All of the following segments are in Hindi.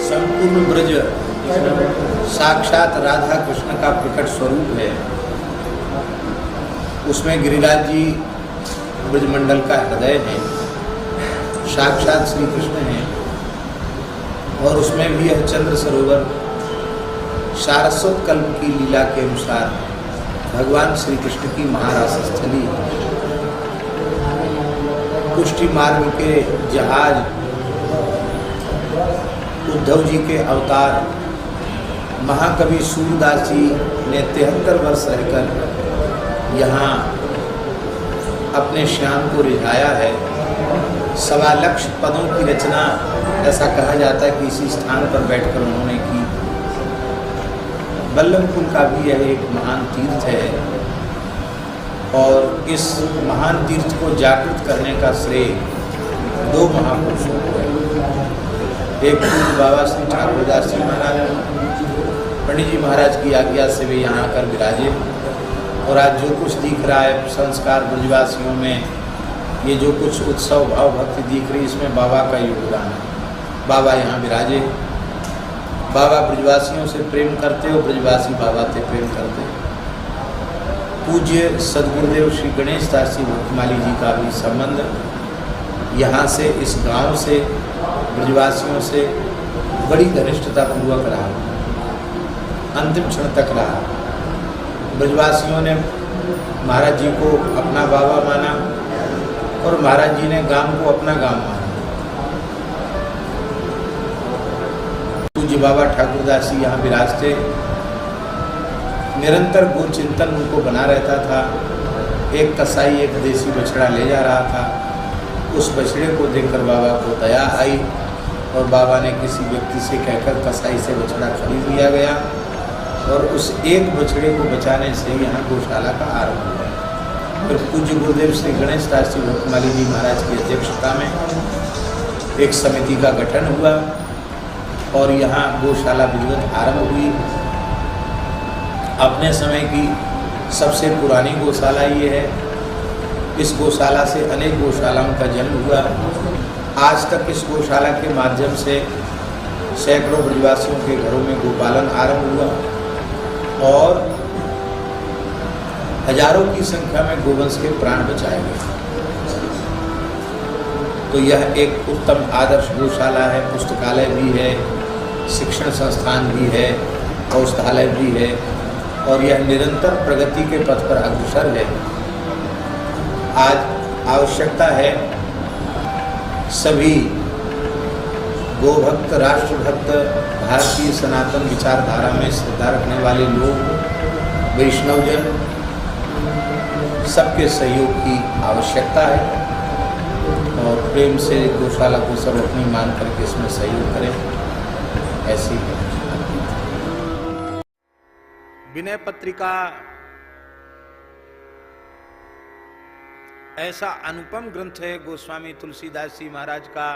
संपूर्ण ब्रज साक्षात राधा कृष्ण का प्रकट स्वरूप है। उसमें गिरिराज जी ब्रजमंडल का हृदय है, साक्षात श्री कृष्ण है। और उसमें भी यह चंद्र सरोवर सारस्वत कल्प की लीला के अनुसार भगवान श्री कृष्ण की महारास स्थली, पुष्टि मार्ग के जहाज, उद्धव जी के अवतार, महाकवि सूरदास जी ने 73 वर्ष रहकर यहाँ अपने श्याम को रिझाया है। 1.25 लाख पदों की रचना, ऐसा कहा जाता है कि इसी स्थान पर बैठकर उन्होंने की। बल्लभकुल का भी यह एक महान तीर्थ है और इस महान तीर्थ को जागृत करने का श्रेय 2 महापुरुषों को है। एक पूज्य बाबा श्री ठाकुरदास जी महाराज, पंडित जी महाराज की आज्ञा से वे यहाँ आकर विराजे। और आज जो कुछ दिख रहा है संस्कार ब्रजवासियों में, ये जो कुछ उत्सव भाव भक्ति दिख रही, इसमें बाबा का योगदान है। बाबा यहाँ विराजे, बाबा ब्रजवासियों से प्रेम करते हो, ब्रजवासी बाबा से प्रेम करते। पूज्य सदगुरुदेव श्री गणेश दास जी भक्तमाली जी का भी संबंध यहाँ से, इस गांव से, ब्रजवासियों से बड़ी घनिष्ठता पूर्वक रहा, अंतिम क्षण तक रहा। ब्रजवासियों ने महाराज जी को अपना बाबा माना और महाराज जी ने गांव को अपना गांव माना। पूज्य बाबा ठाकुरदास जी यहाँ विराजते, निरंतर गो चिंतन उनको बना रहता था। एक कसाई एक देसी बछड़ा ले जा रहा था, उस बछड़े को देखकर बाबा को दया आई और बाबा ने किसी व्यक्ति से कहकर कसाई से बछड़ा खरीद लिया गया और उस एक बछड़े को बचाने से यहाँ गौशाला का आरंभ हुआ। फिर पूज्य गुरुदेव श्री गणेश दास जी भक्तमाली जी महाराज की अध्यक्षता में एक समिति का गठन हुआ और यहाँ गौशाला विधिवत आरंभ हुई। अपने समय की सबसे पुरानी गौशाला ये है। इस गौशाला से अनेक गौशालाओं का जन्म हुआ। आज तक इस गौशाला के माध्यम से सैकड़ों ब्रजवासियों के घरों में गोपालन आरंभ हुआ और हजारों की संख्या में गोवंश के प्राण बचाए गए। तो यह एक उत्तम आदर्श गौशाला है। पुस्तकालय भी है, शिक्षण संस्थान भी है, औषधालय भी है और यह निरंतर प्रगति के पथ पर अग्रसर है। आज आवश्यकता है सभी गोभक्त, राष्ट्रभक्त, भारतीय सनातन विचारधारा में श्रद्धा रखने वाले लोग, वैष्णवजन, सबके सहयोग की आवश्यकता है और प्रेम से गौशाला को सब अपनी मान करके इसमें सहयोग करें। ऐसी है विनय पत्रिका। ऐसा अनुपम ग्रंथ है गोस्वामी तुलसीदास जी महाराज का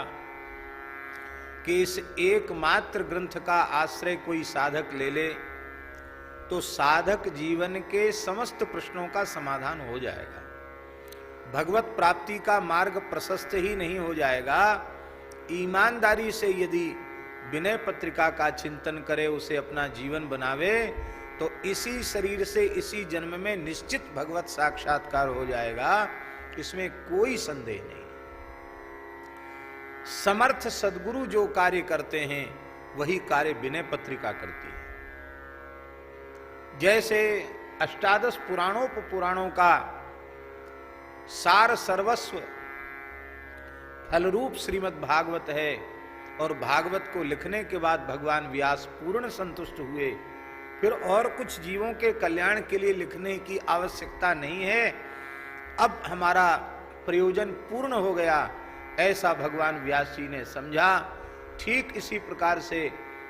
कि इस एकमात्र ग्रंथ का आश्रय कोई साधक ले ले तो साधक जीवन के समस्त प्रश्नों का समाधान हो जाएगा। भगवत प्राप्ति का मार्ग प्रशस्त ही नहीं हो जाएगा, ईमानदारी से यदि विनय पत्रिका का चिंतन करे, उसे अपना जीवन बनावे, तो इसी शरीर से इसी जन्म में निश्चित भगवत साक्षात्कार हो जाएगा। इसमें कोई संदेह नहीं। समर्थ सद्गुरु जो कार्य करते हैं वही कार्य विनय पत्रिका करती है। जैसे अष्टादश पुराणों का सार सर्वस्व फलरूप श्रीमद् भागवत है और भागवत को लिखने के बाद भगवान व्यास पूर्ण संतुष्ट हुए। फिर और कुछ जीवों के कल्याण के लिए लिखने की आवश्यकता नहीं है, अब हमारा प्रयोजन पूर्ण हो गया, ऐसा भगवान व्यास जी ने समझा। ठीक इसी प्रकार से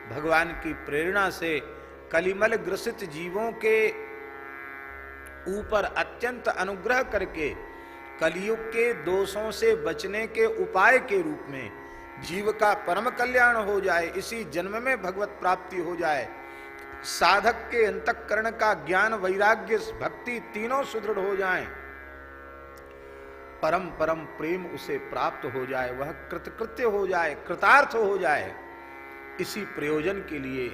भगवान की प्रेरणा से कलिमल ग्रसित जीवों के ऊपर अत्यंत अनुग्रह करके कलियुग के दोषों से बचने के उपाय के रूप में जीव का परम कल्याण हो जाए, इसी जन्म में भगवत प्राप्ति हो जाए, साधक के अंतःकरण का ज्ञान, वैराग्य, भक्ति तीनों सुदृढ़ हो जाएं, परम परम प्रेम उसे प्राप्त हो जाए, वह कृतकृत्य हो जाए, कृतार्थ हो जाए, इसी प्रयोजन के लिए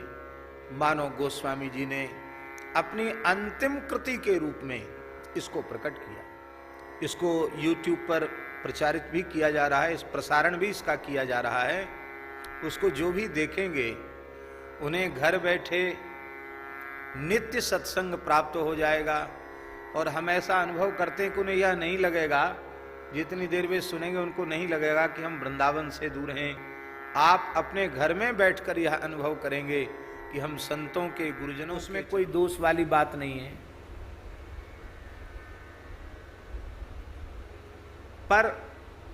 मानव गोस्वामी जी ने अपनी अंतिम कृति के रूप में इसको प्रकट किया। इसको YouTube पर प्रचारित भी किया जा रहा है, इस प्रसारण भी इसका किया जा रहा है। उसको जो भी देखेंगे उन्हें घर बैठे नित्य सत्संग प्राप्त हो जाएगा। और हम ऐसा अनुभव करते हैं कि उन्हें यह नहीं लगेगा, जितनी देर वे सुनेंगे उनको नहीं लगेगा कि हम वृंदावन से दूर हैं। आप अपने घर में बैठकर यह अनुभव करेंगे कि हम संतों के गुरुजनों, उसमें कोई दोष वाली बात नहीं है। पर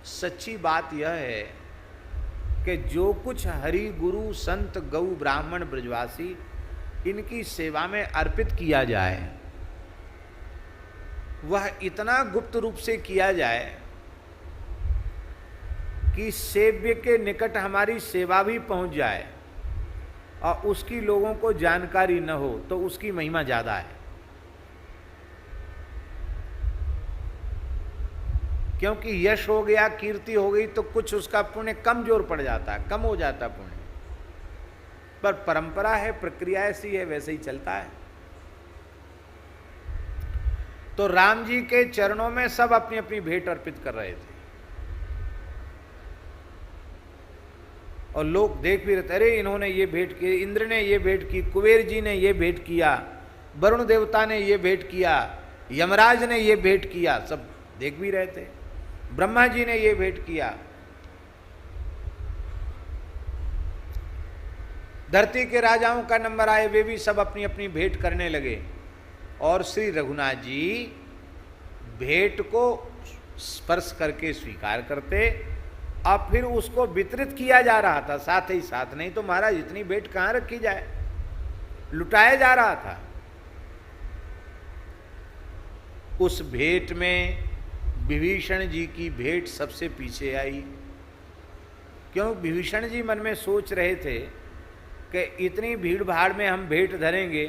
सच्ची बात यह है कि जो कुछ हरि गुरु संत गौ ब्राह्मण ब्रजवासी इनकी सेवा में अर्पित किया जाए, वह इतना गुप्त रूप से किया जाए कि सेव्य के निकट हमारी सेवा भी पहुंच जाए और उसकी लोगों को जानकारी न हो, तो उसकी महिमा ज्यादा है। क्योंकि यश हो गया, कीर्ति हो गई, तो कुछ उसका पुण्य कमजोर पड़ जाता है, कम हो जाता पुण्य। पर परंपरा है, प्रक्रिया ऐसी है, वैसे ही चलता है। तो राम जी के चरणों में सब अपनी अपनी भेंट अर्पित कर रहे थे और लोग देख भी रहे थे, अरे इन्होंने ये भेंट की, इंद्र ने ये भेंट की, कुबेर जी ने ये भेंट किया, वरुण देवता ने ये भेंट किया, यमराज ने ये भेंट किया, सब देख भी रहे थे। ब्रह्मा जी ने ये भेंट किया। धरती के राजाओं का नंबर आए, वे भी सब अपनी अपनी भेंट करने लगे। और श्री रघुनाथ जी भेंट को स्पर्श करके स्वीकार करते और फिर उसको वितरित किया जा रहा था साथ ही साथ। नहीं तो महाराज इतनी भेंट कहाँ रखी जाए, लुटाया जा रहा था। उस भेंट में विभीषण जी की भेंट सबसे पीछे आई। क्यों? विभीषण जी मन में सोच रहे थे कि इतनी भीड़ भाड़ में हम भेंट धरेंगे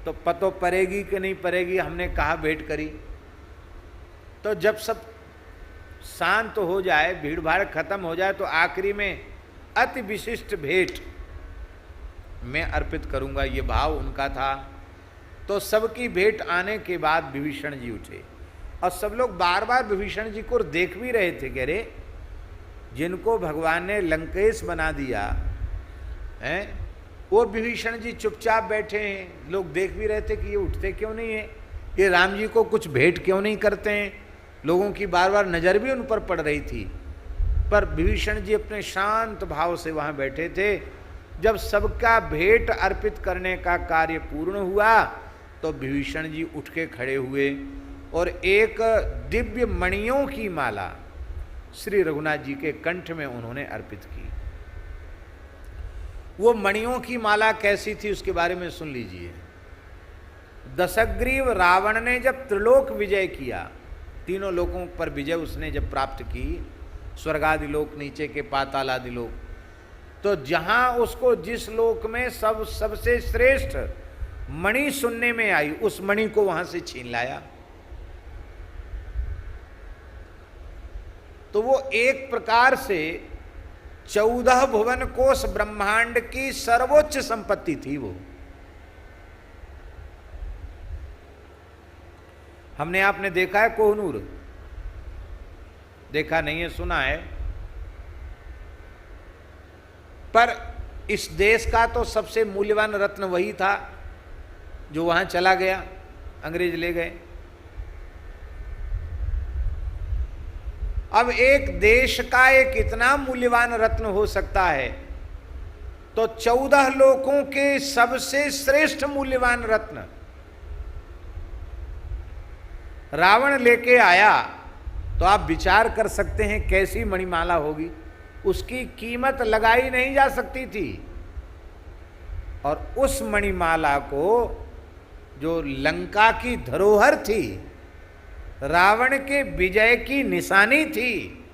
तो पतो पड़ेगी कि नहीं पड़ेगी, हमने कहा भेंट करी। तो जब सब शांत हो जाए, भीड़ भाड़ खत्म हो जाए, तो आखिरी में अति विशिष्ट भेंट मैं अर्पित करूंगा, ये भाव उनका था। तो सबकी भेंट आने के बाद विभीषण जी उठे और सब लोग बार बार विभीषण जी को देख भी रहे थे कि अरे जिनको भगवान ने लंकेश बना दिया है, वो विभीषण जी चुपचाप बैठे हैं। लोग देख भी रहे थे कि ये उठते क्यों नहीं है, ये राम जी को कुछ भेंट क्यों नहीं करते हैं। लोगों की बार बार नजर भी उन पर पड़ रही थी, पर विभीषण जी अपने शांत भाव से वहां बैठे थे। जब सबका भेंट अर्पित करने का कार्य पूर्ण हुआ तो विभीषण जी उठ के खड़े हुए और एक दिव्य मणियों की माला श्री रघुनाथ जी के कंठ में उन्होंने अर्पित की। वो मणियों की माला कैसी थी उसके बारे में सुन लीजिए। दशग्रीव रावण ने जब त्रिलोक विजय किया, तीनों लोकों पर विजय उसने जब प्राप्त की, स्वर्गादि लोक, नीचे के पाताल आदि लोक, तो जहां उसको जिस लोक में सबसे श्रेष्ठ मणि सुनने में आई, उस मणि को वहां से छीन लाया। तो वो एक प्रकार से 14 भुवन कोश ब्रह्मांड की सर्वोच्च संपत्ति थी। वो हमने आपने देखा है कोहनूर? देखा नहीं है, सुना है। पर इस देश का तो सबसे मूल्यवान रत्न वही था जो वहां चला गया, अंग्रेज ले गए। अब एक देश का एक इतना मूल्यवान रत्न हो सकता है, तो 14 लोकों के सबसे श्रेष्ठ मूल्यवान रत्न रावण लेके आया, तो आप विचार कर सकते हैं कैसी मणिमाला होगी। उसकी कीमत लगाई नहीं जा सकती थी। और उस मणिमाला को, जो लंका की धरोहर थी, रावण के विजय की निशानी थी,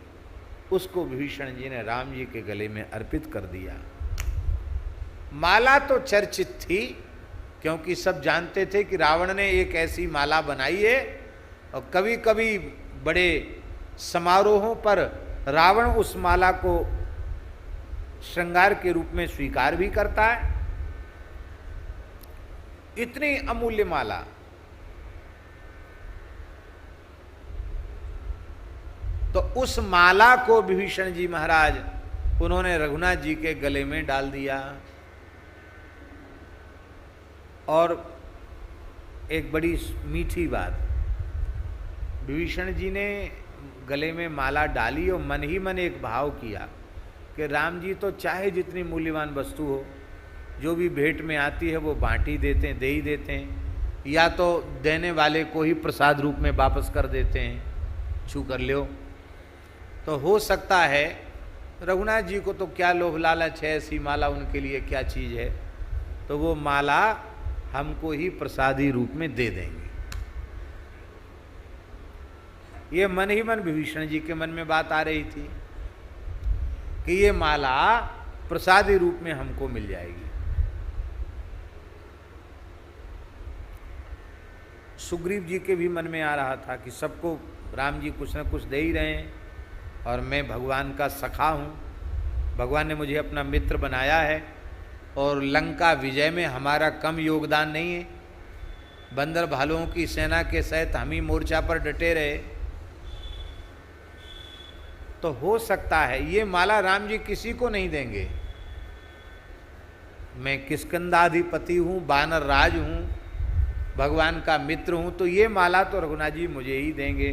उसको विभीषण जी ने राम जी के गले में अर्पित कर दिया। माला तो चर्चित थी, क्योंकि सब जानते थे कि रावण ने एक ऐसी माला बनाई है, और कभी कभी बड़े समारोहों पर रावण उस माला को श्रृंगार के रूप में स्वीकार भी करता है। इतनी अमूल्य माला, तो उस माला को विभीषण जी महाराज उन्होंने रघुनाथ जी के गले में डाल दिया। और एक बड़ी मीठी बात, विभीषण जी ने गले में माला डाली और मन ही मन एक भाव किया कि राम जी तो चाहे जितनी मूल्यवान वस्तु हो, जो भी भेंट में आती है वो बांट ही देते हैं, दे ही देते हैं, या तो देने वाले को ही प्रसाद रूप में वापस कर देते हैं, छू कर लो। तो हो सकता है रघुनाथ जी को तो क्या लोभ लालच है, ऐसी माला उनके लिए क्या चीज़ है, तो वो माला हमको ही प्रसादी रूप में दे देंगे। ये मन ही मन विभीषण जी के मन में बात आ रही थी कि ये माला प्रसादी रूप में हमको मिल जाएगी। सुग्रीव जी के भी मन में आ रहा था कि सबको राम जी कुछ न कुछ दे ही रहे हैं और मैं भगवान का सखा हूँ, भगवान ने मुझे अपना मित्र बनाया है और लंका विजय में हमारा कम योगदान नहीं है। बंदर भालुओं की सेना के सहित हम ही मोर्चा पर डटे रहे, तो हो सकता है ये माला राम जी किसी को नहीं देंगे। मैं किष्किंधाधिपति हूँ, बानर राज हूँ, भगवान का मित्र हूँ, तो ये माला तो रघुनाथ जी मुझे ही देंगे।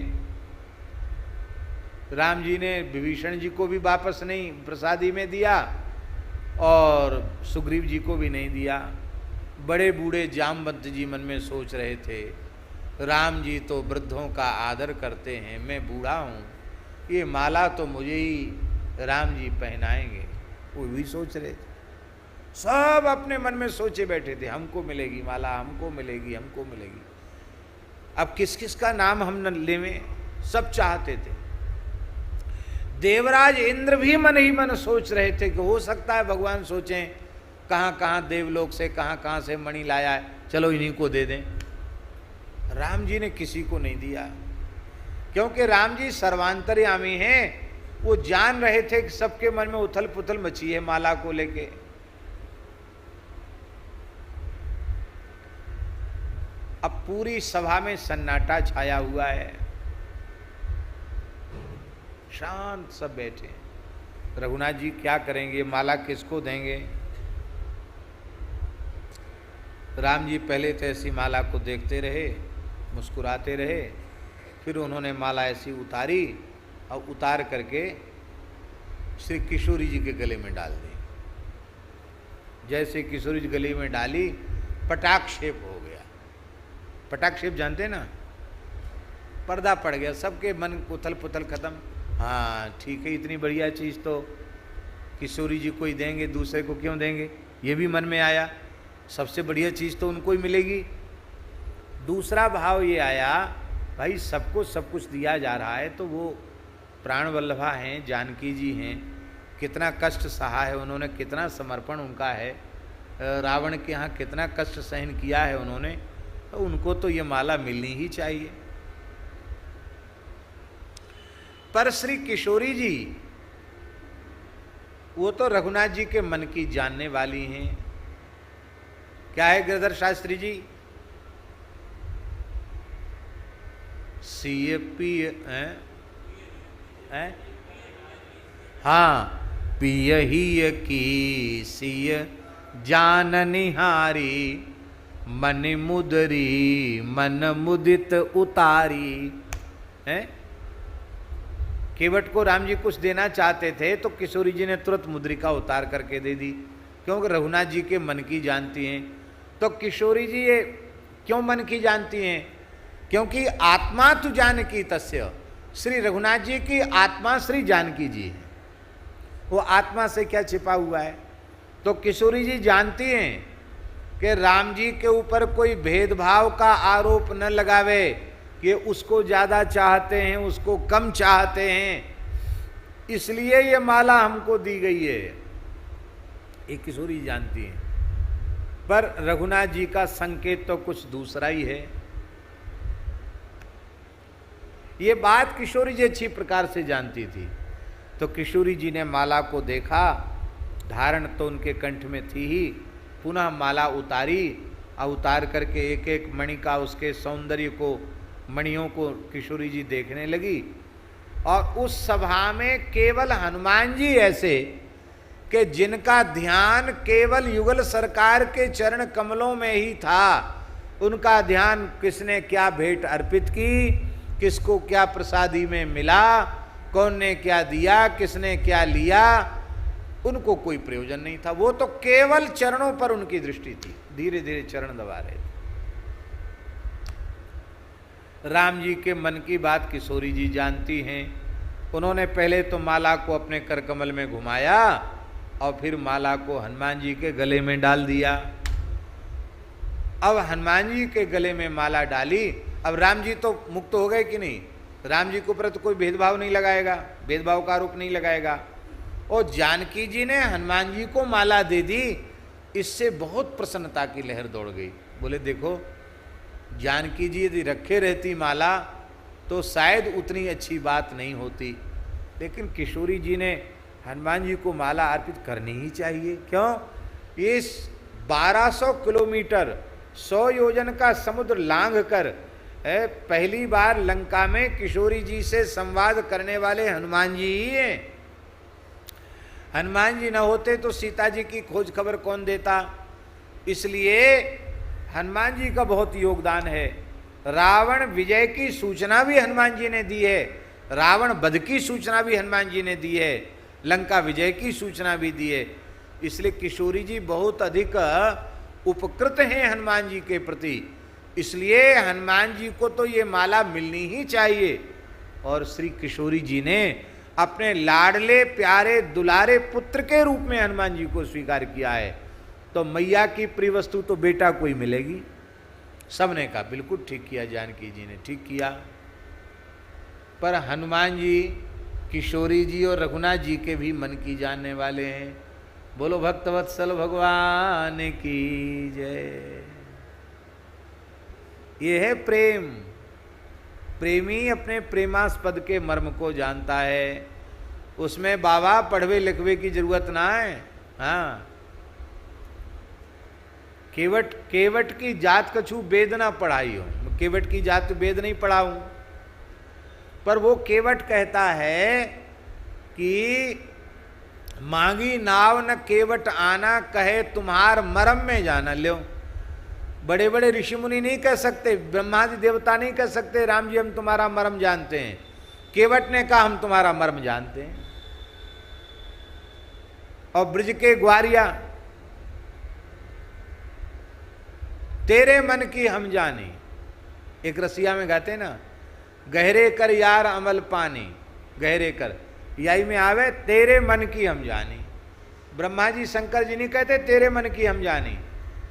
राम जी ने विभीषण जी को भी वापस नहीं प्रसादी में दिया और सुग्रीव जी को भी नहीं दिया। बड़े बूढ़े जामवंत जी मन में सोच रहे थे, राम जी तो वृद्धों का आदर करते हैं, मैं बूढ़ा हूँ, ये माला तो मुझे ही राम जी पहनाएंगे। वो भी सोच रहे थे, सब अपने मन में सोचे बैठे थे, हमको मिलेगी माला, हमको मिलेगी, हमको मिलेगी। अब किस किस का नाम हम न लेवें, सब चाहते थे। देवराज इंद्र भी मन ही मन सोच रहे थे कि हो सकता है भगवान सोचें कहाँ कहाँ देवलोक से कहाँ कहाँ से मणि लाया है, चलो इन्हीं को दे दें। राम जी ने किसी को नहीं दिया, क्योंकि राम जी सर्वांतर्यामी हैं। वो जान रहे थे कि सबके मन में उथल पुथल मची है माला को लेके। अब पूरी सभा में सन्नाटा छाया हुआ है, शांत सब बैठे। रघुनाथ जी क्या करेंगे, माला किसको देंगे। राम जी पहले तो ऐसी माला को देखते रहे, मुस्कुराते रहे, फिर उन्होंने माला ऐसी उतारी और उतार करके श्री किशोरी जी के गले में डाल दी। जैसे किशोरी जी गले में डाली, पटाक्षेप हो गया। पटाक्षेप जानते ना, पर्दा पड़ गया, सबके मन उथल पुथल खत्म। हाँ ठीक है, इतनी बढ़िया चीज़ तो किशोरी जी को ही देंगे, दूसरे को क्यों देंगे, ये भी मन में आया। सबसे बढ़िया चीज़ तो उनको ही मिलेगी। दूसरा भाव ये आया, भाई सबको सब कुछ दिया जा रहा है, तो वो प्राण वल्लभा हैं, जानकी जी हैं, कितना कष्ट सहा है उन्होंने, कितना समर्पण उनका है, रावण के यहाँ कितना कष्ट सहन किया है उन्होंने, तो उनको तो ये माला मिलनी ही चाहिए। पर श्री किशोरी जी वो तो रघुनाथ जी के मन की जानने वाली हैं। क्या है गिरधर शास्त्री जी, सिय पिय हाँ, पिय ही की सिय जान निहारी, मन मुदरी मन मुदित उतारी। है केवट को राम जी कुछ देना चाहते थे तो किशोरी जी ने तुरंत मुद्रिका उतार करके दे दी, क्योंकि रघुनाथ जी के मन की जानती हैं। तो किशोरी जी ये क्यों मन की जानती हैं, क्योंकि आत्मा तु जानकी तस्य, श्री रघुनाथ जी की आत्मा श्री जानकी जी है। वो आत्मा से क्या छिपा हुआ है, तो किशोरी जी जानती हैं कि राम जी के ऊपर कोई भेदभाव का आरोप न लगावे कि उसको ज़्यादा चाहते हैं, उसको कम चाहते हैं, इसलिए ये माला हमको दी गई है, ये किशोरी जानती हैं। पर रघुनाथ जी का संकेत तो कुछ दूसरा ही है। ये बात किशोरी जी अच्छी प्रकार से जानती थी। तो किशोरी जी ने माला को देखा धारण तो उनके कंठ में थी ही, पुनः माला उतारी और उतार करके एक एक मणि का, उसके सौंदर्य को, मणियों को किशोरी जी देखने लगी। और उस सभा में केवल हनुमान जी ऐसे कि जिनका ध्यान केवल युगल सरकार के चरण कमलों में ही था, उनका ध्यान किसने क्या भेंट अर्पित की, किसको क्या प्रसादी में मिला, कौन ने क्या दिया, किसने क्या लिया, उनको कोई प्रयोजन नहीं था। वो तो केवल चरणों पर उनकी दृष्टि थी, धीरे धीरे चरण दबा रहे थे। राम जी के मन की बात किशोरी जी जानती हैं। उन्होंने पहले तो माला को अपने कर कमल में घुमाया और फिर माला को हनुमान जी के गले में डाल दिया। अब हनुमान जी के गले में माला डाली, अब राम जी तो मुक्त हो गए कि नहीं? राम जी के ऊपर तो कोई भेदभाव नहीं लगाएगा, भेदभाव का आरोप नहीं लगाएगा। और जानकी जी ने हनुमान जी को माला दे दी, इससे बहुत प्रसन्नता की लहर दौड़ गई। बोले देखो, जानकी जी यदि रखे रहती माला तो शायद उतनी अच्छी बात नहीं होती, लेकिन किशोरी जी ने हनुमान जी को माला अर्पित करनी ही चाहिए। क्यों? इस 1200 किलोमीटर 100 योजन का समुद्र लांघ कर पहली बार लंका में किशोरी जी से संवाद करने वाले हनुमान जी ही हैं। हनुमान जी न होते तो सीता जी की खोज खबर कौन देता? इसलिए हनुमान जी का बहुत योगदान है। रावण विजय की सूचना भी हनुमान जी ने दी है, रावण वध की सूचना भी हनुमान जी ने दी है, लंका विजय की सूचना भी दी है। इसलिए किशोरी जी बहुत अधिक उपकृत हैं हनुमान जी के प्रति, इसलिए हनुमान जी को तो ये माला मिलनी ही चाहिए। और श्री किशोरी जी ने अपने लाडले प्यारे दुलारे पुत्र के रूप में हनुमान जी को स्वीकार किया है, तो मैया की प्रिय वस्तु तो बेटा को ही मिलेगी। सबने कहा बिल्कुल ठीक किया, जानकी जी ने ठीक किया। पर हनुमान जी, किशोरी जी और रघुनाथ जी के भी मन की जानने वाले हैं। बोलो भक्तवत्सल भगवान की जय। ये है प्रेम। प्रेमी अपने प्रेमास्पद के मर्म को जानता है, उसमें बाबा पढ़वे लिखवे की जरूरत ना है। हाँ, केवट की जात कछु वेद ना पढ़ाई हो, केवट की जात वेद नहीं पढ़ाऊं, पर वो केवट कहता है कि मांगी नाव न केवट आना, कहे तुम्हार मरम में जाना। लो, बड़े बड़े ऋषि मुनि नहीं कह सकते, ब्रह्मादि देवता नहीं कह सकते राम जी हम तुम्हारा मर्म जानते हैं। केवट ने कहा हम तुम्हारा मर्म जानते हैं। और ब्रज के ग्वारिया, तेरे मन की हम जानी, एक रसिया में गाते ना, गहरे कर यार अमल पानी, गहरे कर यही में आवे तेरे मन की हम जानी। ब्रह्मा जी शंकर जी नहीं कहते तेरे मन की हम जानी,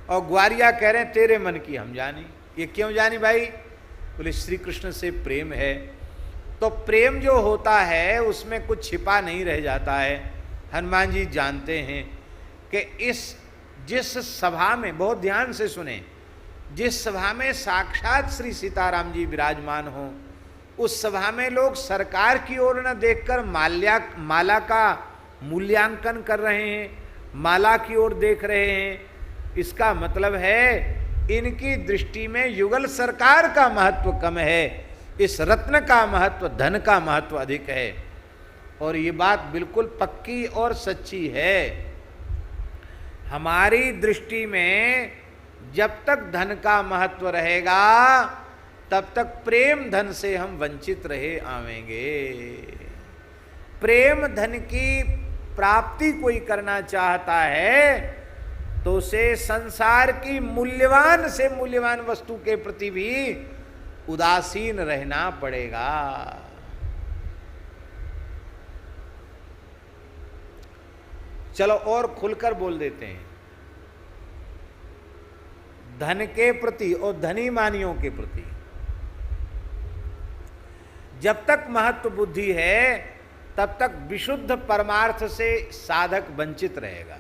और ग्वारिया कह रहे हैं तेरे मन की हम जानी। ये क्यों जानी भाई? बोले श्री कृष्ण से प्रेम है, तो प्रेम जो होता है उसमें कुछ छिपा नहीं रह जाता है। हनुमान जी जानते हैं कि जिस सभा में, बहुत ध्यान से सुने, जिस सभा में साक्षात श्री सीताराम जी विराजमान हो, उस सभा में लोग सरकार की ओर न देखकर माला का मूल्यांकन कर रहे हैं, माला की ओर देख रहे हैं। इसका मतलब है इनकी दृष्टि में युगल सरकार का महत्व कम है, इस रत्न का महत्व, धन का महत्व अधिक है। और ये बात बिल्कुल पक्की और सच्ची है। हमारी दृष्टि में जब तक धन का महत्व रहेगा तब तक प्रेम धन से हम वंचित रहे आवेंगे। प्रेम धन की प्राप्ति कोई करना चाहता है तो उसे संसार की मूल्यवान से मूल्यवान वस्तु के प्रति भी उदासीन रहना पड़ेगा। चलो और खुलकर बोल देते हैं। धन के प्रति और धनी मानियों के प्रति जब तक महत्व बुद्धि है तब तक विशुद्ध परमार्थ से साधक वंचित रहेगा।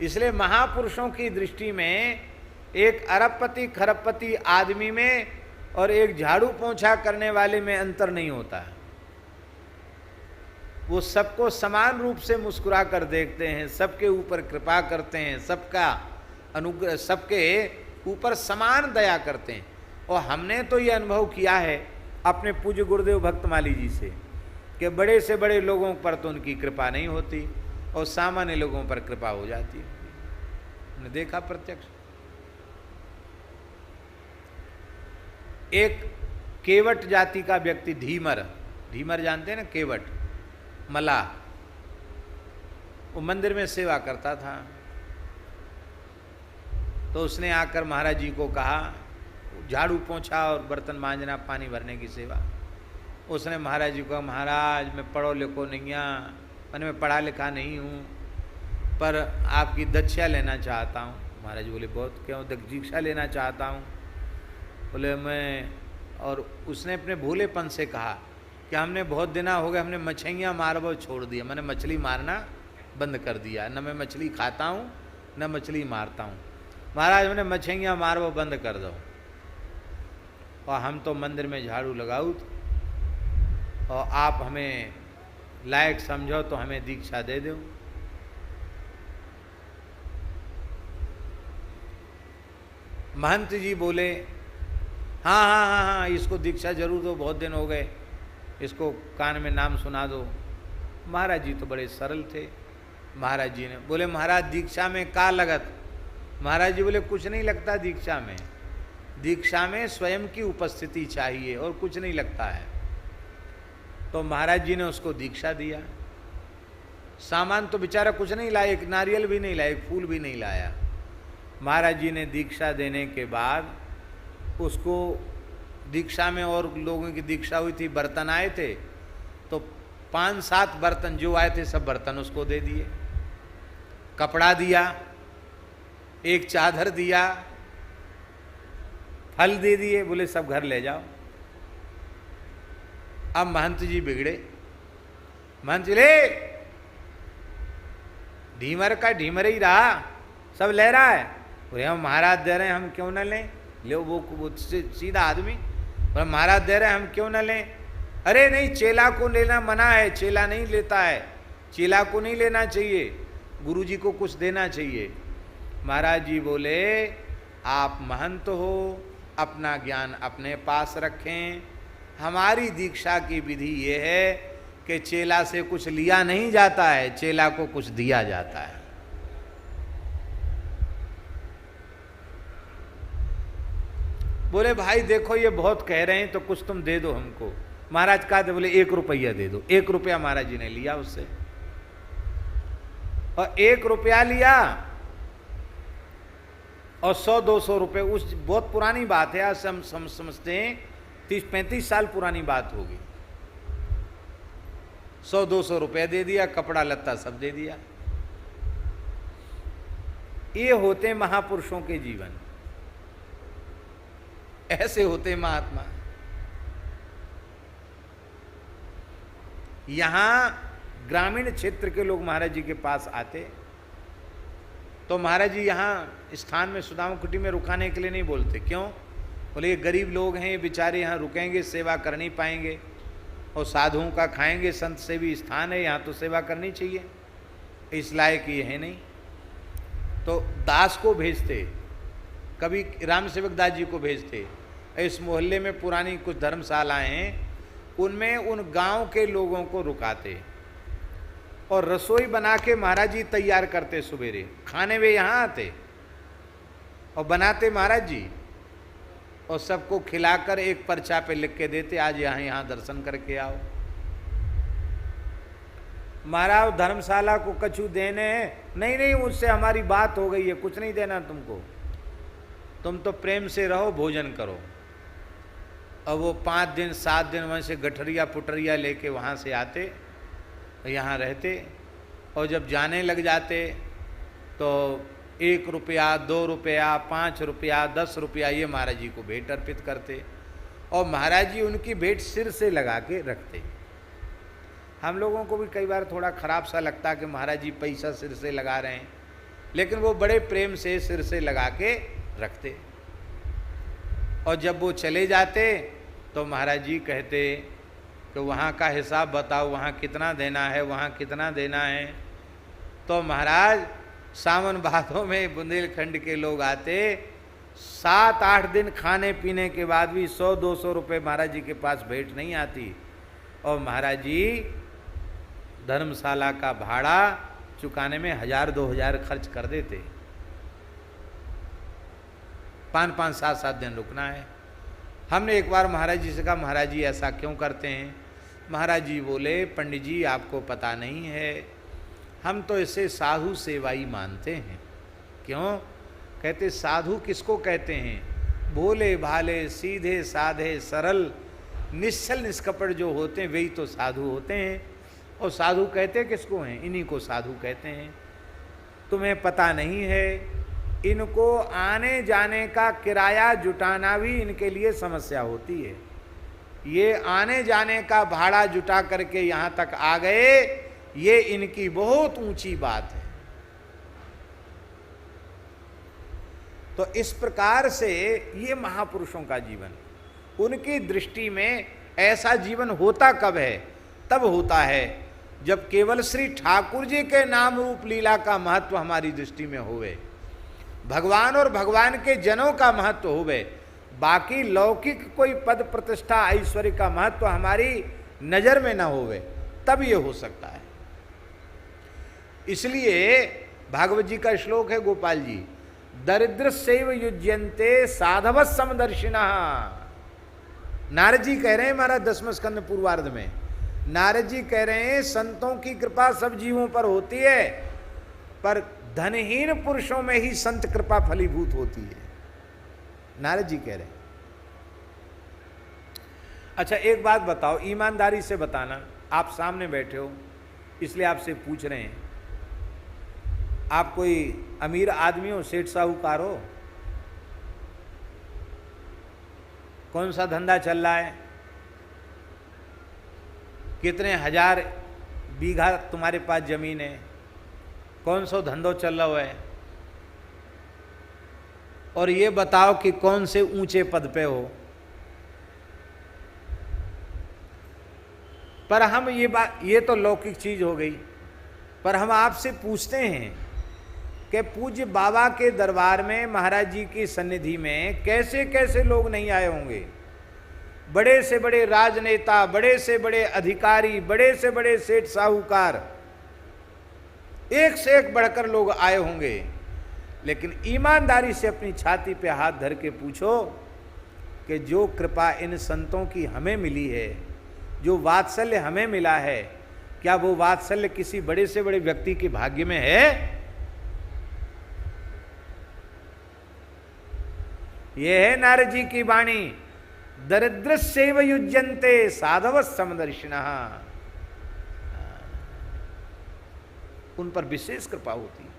इसलिए महापुरुषों की दृष्टि में एक अरबपति खरबपति आदमी में और एक झाड़ू पोंछा करने वाले में अंतर नहीं होता है। वो सबको समान रूप से मुस्कुरा कर देखते हैं, सबके ऊपर कृपा करते हैं, सबका अनुग्रह, सबके ऊपर समान दया करते हैं। और हमने तो ये अनुभव किया है अपने पूज्य गुरुदेव भक्तमाली जी से कि बड़े से बड़े लोगों पर तो उनकी कृपा नहीं होती और सामान्य लोगों पर कृपा हो जाती है। हमने देखा प्रत्यक्ष। एक केवट जाति का व्यक्ति, ढीमर, ढीमर जानते हैं ना, केवट मलाह, वो मंदिर में सेवा करता था। तो उसने आकर महाराज जी को कहा, झाड़ू पोंछा और बर्तन मांजना, पानी भरने की सेवा। उसने महाराज जी को कहा, महाराज मैं पढ़ो लिखो नहीं, मैं पढ़ा लिखा नहीं हूँ, पर आपकी दीक्षा लेना चाहता हूँ। महाराज बोले बहुत, क्यों दीक्षा लेना चाहता हूँ? बोले मैं, और उसने अपने भोलेपन से कहा कि हमने बहुत दिन हो गए, हमने मछलियाँ मारना छोड़ दिया, मैंने मछली मारना बंद कर दिया, न मैं मछली खाता हूँ न मछली मारता हूँ। महाराज मैंने मछलियाँ मारना बंद कर दो और हम तो मंदिर में झाड़ू लगाऊ, और आप हमें लायक समझो तो हमें दीक्षा दे दो। महंत जी बोले हाँ हाँ हाँ हाँ, इसको दीक्षा जरूर दो, बहुत दिन हो गए, इसको कान में नाम सुना दो। महाराज जी तो बड़े सरल थे। महाराज जी ने बोले, महाराज दीक्षा में का लगत? महाराज जी बोले कुछ नहीं लगता दीक्षा में, दीक्षा में स्वयं की उपस्थिति चाहिए और कुछ नहीं लगता है। तो महाराज जी ने उसको दीक्षा दिया। सामान तो बेचारा कुछ नहीं लाया, एक नारियल भी नहीं लाया, एक फूल भी नहीं लाया। महाराज जी ने दीक्षा देने के बाद उसको, दीक्षा में और लोगों की दीक्षा हुई थी, बर्तन आए थे, तो 5-7 बर्तन जो आए थे सब बर्तन उसको दे दिए, कपड़ा दिया, एक चादर दिया, फल दे दिए, बोले सब घर ले जाओ। अब महंत जी बिगड़े। महंत जी ले, ढीमर का ढीमर ही रहा, सब ले रहा है। बोले हम महाराज दे रहे हैं, हम क्यों न लें? ले वो सीधा आदमी, पर महाराज दे रहे हैं, हम क्यों न लें? अरे नहीं, चेला को लेना मना है, चेला नहीं लेता है, चेला को नहीं लेना चाहिए, गुरुजी को कुछ देना चाहिए। महाराज जी बोले आप महंत हो, अपना ज्ञान अपने पास रखें। हमारी दीक्षा की विधि ये है कि चेला से कुछ लिया नहीं जाता है, चेला को कुछ दिया जाता है। बोले भाई देखो ये बहुत कह रहे हैं तो कुछ तुम दे दो हमको। महाराज कहा थे, बोले 1 रुपया दे दो। 1 रुपया महाराज जी ने लिया उससे, और 1 रुपया लिया और 100-200 रुपये, उस बहुत पुरानी बात है, आज हम समझते हैं 30-35 साल पुरानी बात होगी। 100-200 रुपये दे दिया, कपड़ा लत्ता सब दे दिया। ये होते महापुरुषों के जीवन, ऐसे होते महात्मा। यहां ग्रामीण क्षेत्र के लोग महाराज जी के पास आते तो महाराज जी यहाँ स्थान में सुदामा कुटी में रुकाने के लिए नहीं बोलते। क्यों? बोले ये गरीब लोग हैं, ये बेचारे यहाँ रुकेंगे, सेवा कर नहीं पाएंगे, और साधुओं का खाएंगे, संत सेवी स्थान है, यहाँ तो सेवा करनी चाहिए, इस लायक ये है नहीं। तो दास को भेजते, कभी राम सेवक दास जी को भेजते। इस मोहल्ले में पुरानी कुछ धर्मशालाएं हैं, उनमें उन गांव के लोगों को रुकाते और रसोई बना के महाराज जी तैयार करते। सवेरे खाने वे यहाँ आते और बनाते महाराज जी, और सबको खिलाकर एक पर्चा पे लिख के देते, आज यहाँ दर्शन करके आओ। महाराज धर्मशाला को कछु देने हैं? नहीं नहीं, उससे हमारी बात हो गई है, कुछ नहीं देना तुमको, तुम तो प्रेम से रहो, भोजन करो। और वो 5 दिन 7 दिन वहाँ से गठरिया पुटरिया लेके वहाँ से आते, यहाँ रहते, और जब जाने लग जाते तो 1 रुपया, 2 रुपया, 5 रुपया, 10 रुपया ये महाराज जी को भेंट अर्पित करते, और महाराज जी उनकी भेंट सिर से लगा के रखते। हम लोगों को भी कई बार थोड़ा खराब सा लगता कि महाराज जी पैसा सिर से लगा रहे हैं, लेकिन वो बड़े प्रेम से सिर से लगा के रखते। और जब वो चले जाते तो महाराज जी कहते कि वहाँ का हिसाब बताओ, वहाँ कितना देना है, वहाँ कितना देना है। तो महाराज सावन भादों में बुंदेलखंड के लोग आते, 7-8 दिन खाने पीने के बाद भी 100-200 रुपये महाराज जी के पास भेंट नहीं आती, और महाराज जी धर्मशाला का भाड़ा चुकाने में 1000-2000 खर्च कर देते। 5-5, 7-7 दिन रुकना है। हमने एक बार महाराज जी से कहा, महाराज जी ऐसा क्यों करते हैं? महाराज जी बोले, पंडित जी आपको पता नहीं है, हम तो इसे साधु सेवाई मानते हैं। क्यों? कहते साधु किसको कहते हैं? भोले भाले सीधे साधे सरल निश्चल निष्कपट जो होते हैं वही तो साधु होते हैं। और साधु कहते किसको हैं? इन्हीं को साधु कहते हैं। तुम्हें पता नहीं है, इनको आने जाने का किराया जुटाना भी इनके लिए समस्या होती है। ये आने जाने का भाड़ा जुटा करके यहाँ तक आ गए, ये इनकी बहुत ऊंची बात है। तो इस प्रकार से ये महापुरुषों का जीवन, उनकी दृष्टि में ऐसा जीवन होता कब है? तब होता है जब केवल श्री ठाकुर जी के नाम रूप लीला का महत्व हमारी दृष्टि में होवे, भगवान और भगवान के जनों का महत्व होवे, बाकी लौकिक कोई पद प्रतिष्ठा ऐश्वर्य का महत्व हमारी नजर में न होवे, तब ये हो सकता है। इसलिए भागवत जी का श्लोक है गोपाल जी, दरिद्र सेव युज्यन्ते साधव समदर्शिना। नारद जी कह रहे हैं महाराज 10वें स्कंद पूर्वार्ध में, नारद जी कह रहे हैं संतों की कृपा सब जीवों पर होती है, पर धनहीन पुरुषों में ही संत कृपा फलीभूत होती है, नारद जी कह रहे हैं। अच्छा एक बात बताओ, ईमानदारी से बताना, आप सामने बैठे हो इसलिए आपसे पूछ रहे हैं, आप कोई अमीर आदमी हो, सेठ साहूकार हो? कौन सा धंधा चल रहा है? कितने हजार बीघा तुम्हारे पास जमीन है? कौन सा धंधो चल रहा है? और ये बताओ कि कौन से ऊंचे पद पे हो? पर हम ये तो लौकिक चीज हो गई, पर हम आपसे पूछते हैं कि पूज्य बाबा के दरबार में, महाराज जी की सन्निधि में कैसे कैसे लोग नहीं आए होंगे? बड़े से बड़े राजनेता, बड़े से बड़े अधिकारी, बड़े से बड़े सेठ साहूकार, एक से एक बढ़कर लोग आए होंगे। लेकिन ईमानदारी से अपनी छाती पे हाथ धर के पूछो कि जो कृपा इन संतों की हमें मिली है, जो वात्सल्य हमें मिला है, क्या वो वात्सल्य किसी बड़े से बड़े व्यक्ति के भाग्य में है? ये है नारद जी की वाणी, दरिद्र सेव युज्यन्ते साधव समदर्शिनः। उन पर विशेष कृपा होती है।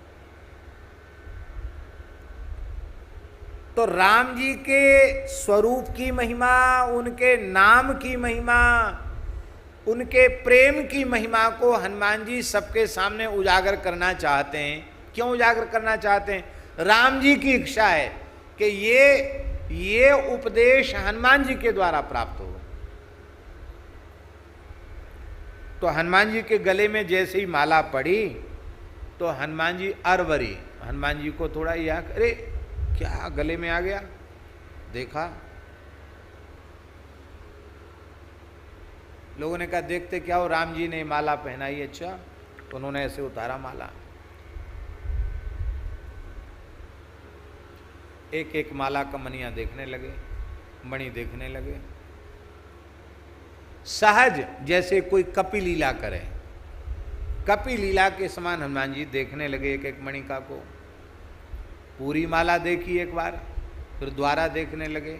तो राम जी के स्वरूप की महिमा, उनके नाम की महिमा, उनके प्रेम की महिमा को हनुमान जी सबके सामने उजागर करना चाहते हैं। क्यों उजागर करना चाहते हैं? राम जी की इच्छा है कि ये उपदेश हनुमान जी के द्वारा प्राप्त हो। तो हनुमान जी के गले में जैसे ही माला पड़ी तो हनुमान जी अरवरी, हनुमान जी को थोड़ा याद, अरे क्या गले में आ गया, देखा, लोगों ने कहा देखते क्या हो, राम जी ने माला पहनाई। अच्छा, तो उन्होंने ऐसे उतारा माला, एक एक माला का मणिया देखने लगे, मणि देखने लगे, सहज जैसे कोई कपि लीला करे, कपि लीला के समान हनुमान जी देखने लगे एक एक मणिका को। पूरी माला देखी एक बार, फिर द्वारा देखने लगे।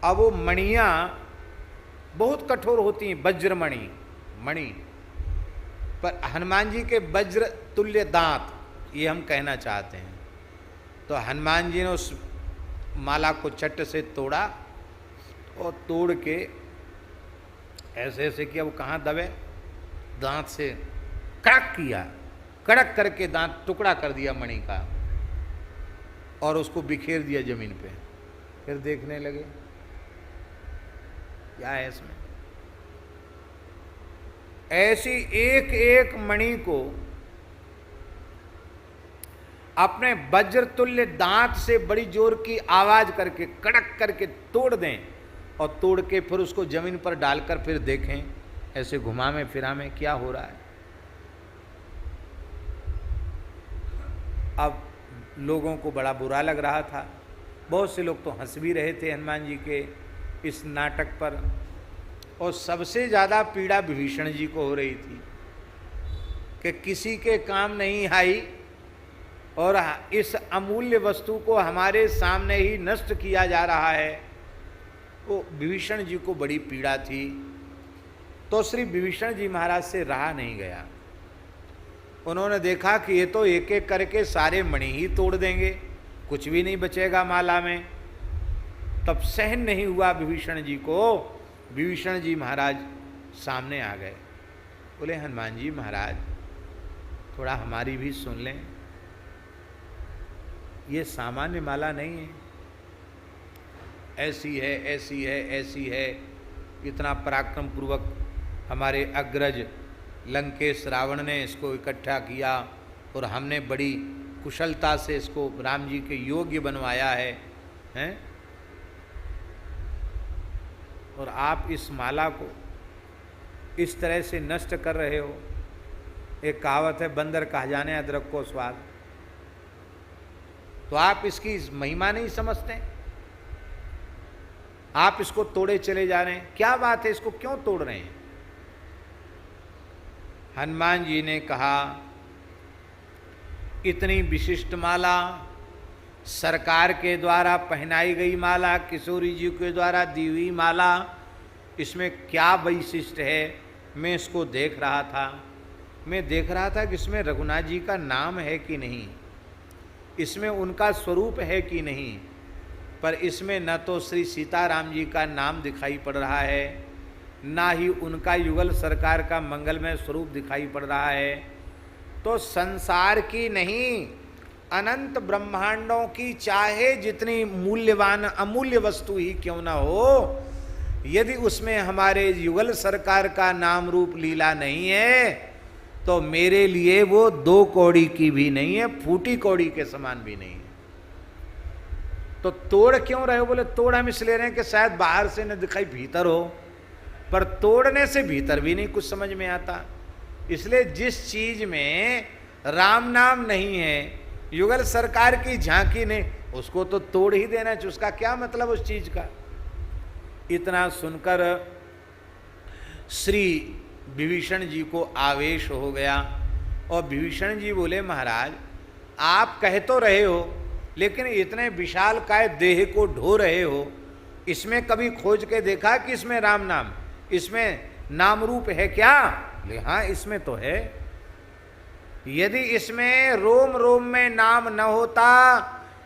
अब वो मणियां बहुत कठोर होती हैं, वज्रमणि मणि, पर हनुमान जी के वज्र तुल्य दांत, ये हम कहना चाहते हैं। तो हनुमान जी ने उस माला को चट से तोड़ा और तोड़ के ऐसे ऐसे किया, वो कहाँ दबे, दांत से कड़क किया, कड़क करके दांत टुकड़ा कर दिया मणि का और उसको बिखेर दिया जमीन पे। फिर देखने लगे, क्या है इसमें? ऐसी एक एक मणि को अपने वज्र तुल्य दांत से बड़ी जोर की आवाज करके कड़क करके तोड़ दें और तोड़ के फिर उसको जमीन पर डालकर फिर देखें, ऐसे घुमा में फिरा में क्या हो रहा है। अब लोगों को बड़ा बुरा लग रहा था, बहुत से लोग तो हंस भी रहे थे हनुमान जी के इस नाटक पर, और सबसे ज़्यादा पीड़ा विभीषण जी को हो रही थी कि किसी के काम नहीं आई और इस अमूल्य वस्तु को हमारे सामने ही नष्ट किया जा रहा है। वो विभीषण जी को बड़ी पीड़ा थी। तो श्री विभीषण जी महाराज से रहा नहीं गया। उन्होंने देखा कि ये तो एक एक करके सारे मणि ही तोड़ देंगे, कुछ भी नहीं बचेगा माला में। तब सहन नहीं हुआ विभीषण जी को। विभीषण जी महाराज सामने आ गए, बोले हनुमान जी महाराज थोड़ा हमारी भी सुन लें, ये सामान्य माला नहीं है, ऐसी है ऐसी है ऐसी है। इतना पराक्रम पूर्वक हमारे अग्रज लंकेश रावण ने इसको इकट्ठा किया और हमने बड़ी कुशलता से इसको राम जी के योग्य बनवाया है, हैं? और आप इस माला को इस तरह से नष्ट कर रहे हो। एक कहावत है, बंदर कहा जाने अदरक को स्वाद। तो आप इसकी महिमा नहीं समझते, आप इसको तोड़े चले जा रहे हैं। क्या बात है, इसको क्यों तोड़ रहे हैं? हनुमान जी ने कहा इतनी विशिष्ट माला, सरकार के द्वारा पहनाई गई माला, किशोरी जी के द्वारा दी हुई माला, इसमें क्या वैशिष्ट है? मैं इसको देख रहा था। मैं देख रहा था कि इसमें रघुनाथ जी का नाम है कि नहीं, इसमें उनका स्वरूप है कि नहीं, पर इसमें न तो श्री सीताराम जी का नाम दिखाई पड़ रहा है, ना ही उनका युगल सरकार का मंगलमय स्वरूप दिखाई पड़ रहा है। तो संसार की नहीं, अनंत ब्रह्मांडों की चाहे जितनी मूल्यवान अमूल्य वस्तु ही क्यों न हो, यदि उसमें हमारे युगल सरकार का नाम रूप लीला नहीं है तो मेरे लिए वो 2 कौड़ी की भी नहीं है, फूटी कौड़ी के समान भी नहीं है। तो तोड़ क्यों रहे हो? बोले तोड़ हम इसलिए रहे हैं कि शायद बाहर से न दिखाई भीतर हो, पर तोड़ने से भीतर भी नहीं कुछ समझ में आता। इसलिए जिस चीज में राम नाम नहीं है, युगल सरकार की झांकी नहीं, उसको तो तोड़ ही देना चाहिए। उसका क्या मतलब उस चीज का? इतना सुनकर श्री विभीषण जी को आवेश हो गया और विभीषण जी बोले महाराज आप कह तो रहे हो, लेकिन इतने विशाल काय देह को ढो रहे हो, इसमें कभी खोज के देखा कि इसमें राम नाम, इसमें नाम रूप है क्या? बोले हाँ इसमें तो है। यदि इसमें रोम रोम में नाम न होता,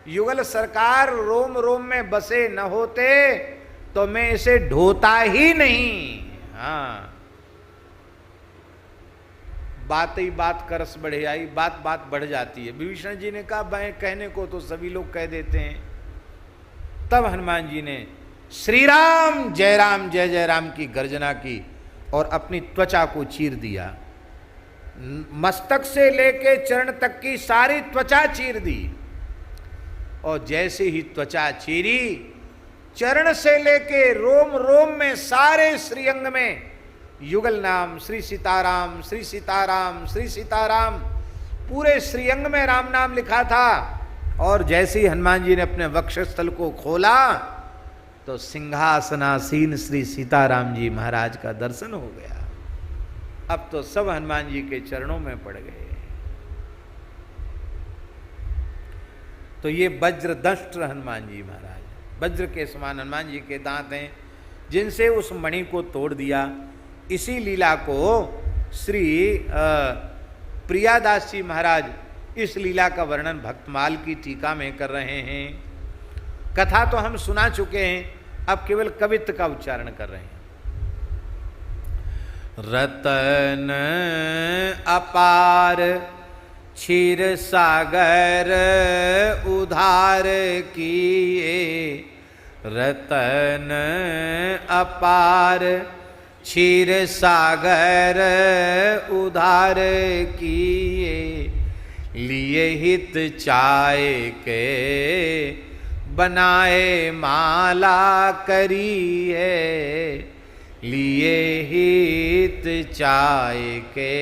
युगल सरकार रोम रोम में बसे न होते, तो मैं इसे ढोता ही नहीं। हाँ, बात ही बात का रस बढ़े आई, बात बात बढ़ जाती है। विभीषण जी ने कहा भाई कहने को तो सभी लोग कह देते हैं। तब हनुमान जी ने श्री राम जय जय राम की गर्जना की और अपनी त्वचा को चीर दिया। मस्तक से लेके चरण तक की सारी त्वचा चीर दी, और जैसे ही त्वचा चीरी, चरण से लेके रोम रोम में सारे श्रीअंग में युगल नाम श्री सीताराम श्री सीताराम श्री सीताराम, पूरे श्रीअंग में राम नाम लिखा था। और जैसे ही हनुमान जी ने अपने वक्षस्थल को खोला तो सिंहासनासीन श्री सीताराम जी महाराज का दर्शन हो गया। अब तो सब हनुमान जी के चरणों में पड़ गए। तो ये वज्रदंष्ट हनुमान जी महाराज, वज्र के समान हनुमान जी के दांत हैं, जिनसे उस मणि को तोड़ दिया। इसी लीला को श्री प्रियादास जी महाराज इस लीला का वर्णन भक्तमाल की टीका में कर रहे हैं। कथा तो हम सुना चुके हैं, अब केवल कवित्व का उच्चारण कर रहे हैं। रतन अपार क्षीर सागर उधार किए, रतन अपार क्षीर सागर उधार किए, लिए हित चाय के बनाए माला करिए, लिए हित चाय के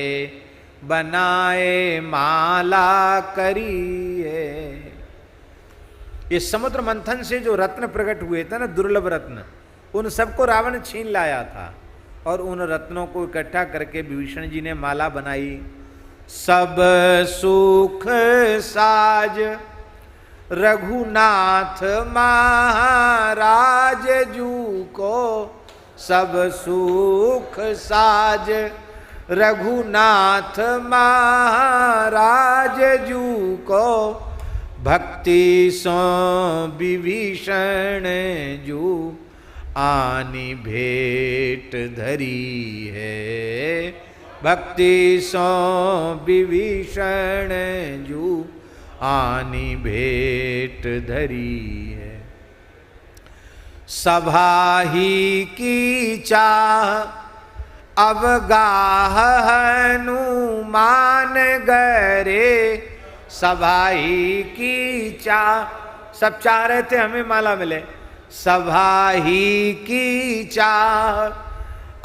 बनाए माला करिए। ये समुद्र मंथन से जो रत्न प्रकट हुए थे ना, दुर्लभ रत्न, उन सबको रावण छीन लाया था और उन रत्नों को इकट्ठा करके विभीषण जी ने माला बनाई। सब सुख साज रघुनाथ महाराज जू को, सब सुख साज रघुनाथ महाराज जू को, भक्ति सो विभीषण जू आनी भेंट धरी है, भक्ति सो विभीषण जू आनी भेंट धरी है। सभा ही की चाह अवगाह हनुमान गरे, सभा ही की चाह, सब चाह रहे थे हमें माला मिले, सभा ही की चाह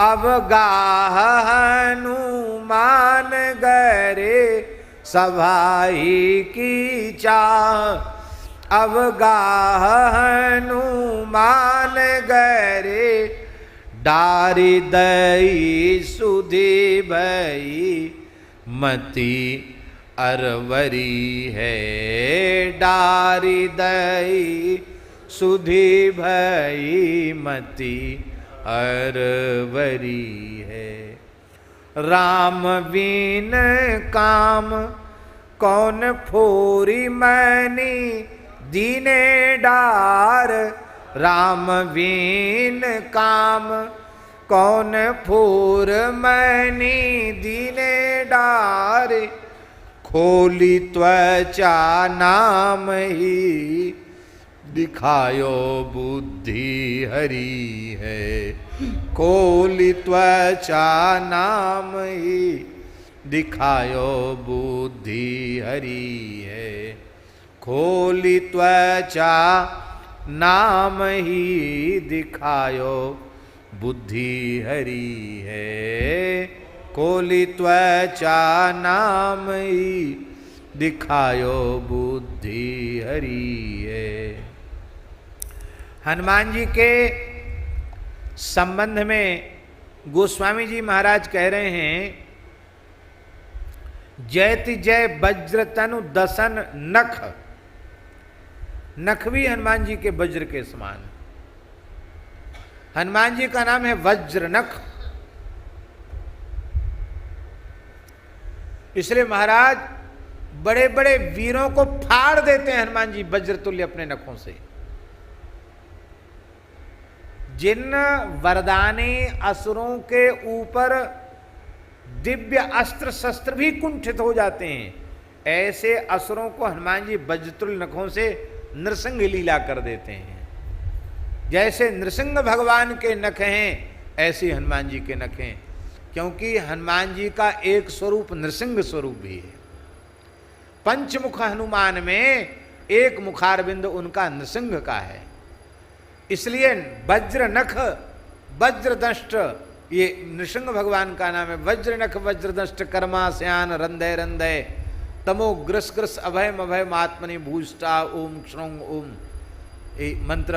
अवगाह हनुमान गरे, सभा ही की चाह अवगाह हनुमान गरे, डारी दई सुधि भई मति अरवरी है, डारी दई सुधि भई मति अरवरी है। राम बिन काम कौन फोरी मनी दीने डार, राम बिन काम कौन फोर मनी दीने डार, खोली त्वचा नाम ही दिखायो बुद्धि हरि है, खोली त्वचा नाम ही दिखायो बुद्धि हरि है, खोली त्वचा नाम ही दिखायो बुद्धि हरि है, खोली त्वचा नाम ही दिखायो बुद्धि हरि है। हनुमान जी के संबंध में गोस्वामी जी महाराज कह रहे हैं, जयति जय वज्र तनु दसन नख, नख भी हनुमान जी के वज्र के समान। हनुमान जी का नाम है वज्र नख, इसलिए महाराज बड़े बड़े वीरों को फाड़ देते हैं हनुमान जी वज्र तुल्य अपने नखों से। जिन वरदानी असुरों के ऊपर दिव्य अस्त्र शस्त्र भी कुंठित हो जाते हैं, ऐसे असुरों को हनुमान जी वज्रतुल्य नखों से नृसिंह लीला कर देते हैं। जैसे नृसिंह भगवान के नख हैं, ऐसे हनुमान जी के नख हैं, क्योंकि हनुमान जी का एक स्वरूप नृसिंह स्वरूप भी है। पंचमुख हनुमान में एक मुखारबिंद उनका नृसिंह का है, इसलिए वज्र नख वज्रदंष्ट ये नृसिंह भगवान का नाम है। वज्र नख वज्रदंष्ट कर्मास्यान रंधे रंधे तमो ग्रस ग्रस अभयम अभयम आत्मनि भूष्टा ओम क्षण ओम, ये मंत्र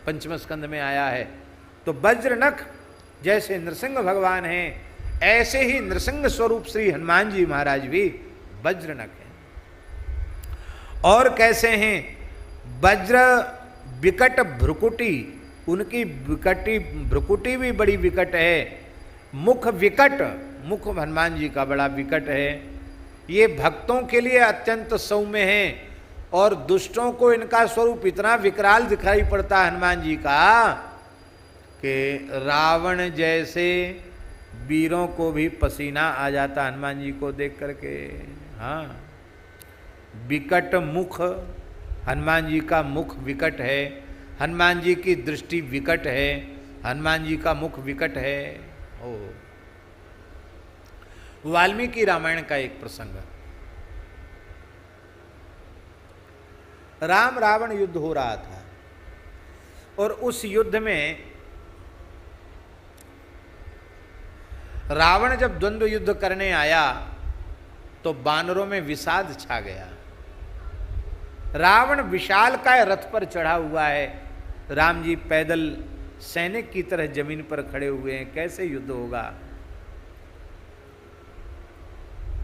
पंचम स्कंद में आया है। तो वज्र नख जैसे नृसिंह भगवान हैं, ऐसे ही नृसिंह स्वरूप श्री हनुमान जी महाराज भी वज्र नख हैं। और कैसे हैं? वज्र विकट भ्रुकुटी, उनकी विकटी भ्रुकुटी भी बड़ी विकट है। मुख विकट, मुख हनुमान जी का बड़ा विकट है। ये भक्तों के लिए अत्यंत सौम्य है और दुष्टों को इनका स्वरूप इतना विकराल दिखाई पड़ता है हनुमान जी का कि रावण जैसे वीरों को भी पसीना आ जाता हनुमान जी को देख करके। हाँ, विकट मुख, हनुमान जी का मुख विकट है। हनुमान जी की दृष्टि विकट है, हनुमान जी का मुख विकट है। ओ वाल्मीकि रामायण का एक प्रसंग, राम रावण युद्ध हो रहा था और उस युद्ध में रावण जब द्वंद्व युद्ध करने आया तो बानरों में विषाद छा गया। रावण विशालकाय रथ पर चढ़ा हुआ है, राम जी पैदल सैनिक की तरह जमीन पर खड़े हुए हैं, कैसे युद्ध होगा।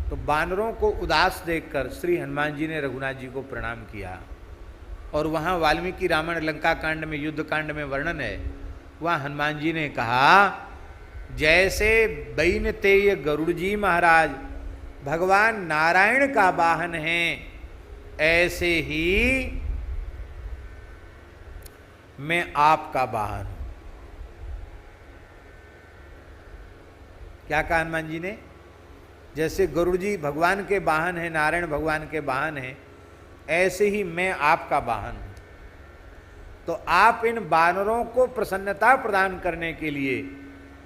तो बानरों को उदास देखकर श्री हनुमान जी ने रघुनाथ जी को प्रणाम किया। और वहां वाल्मीकि रामायण लंका कांड में, युद्ध कांड में वर्णन है, वहां हनुमान जी ने कहा जैसे बैन तेय गरुड़ जी महाराज भगवान नारायण का वाहन है, ऐसे ही मैं आपका वाहन हूं। क्या कहा हनुमान जी ने? जैसे गरुड़ जी भगवान के वाहन है, नारायण भगवान के वाहन है, ऐसे ही मैं आपका वाहन हूं। तो आप इन वानरों को प्रसन्नता प्रदान करने के लिए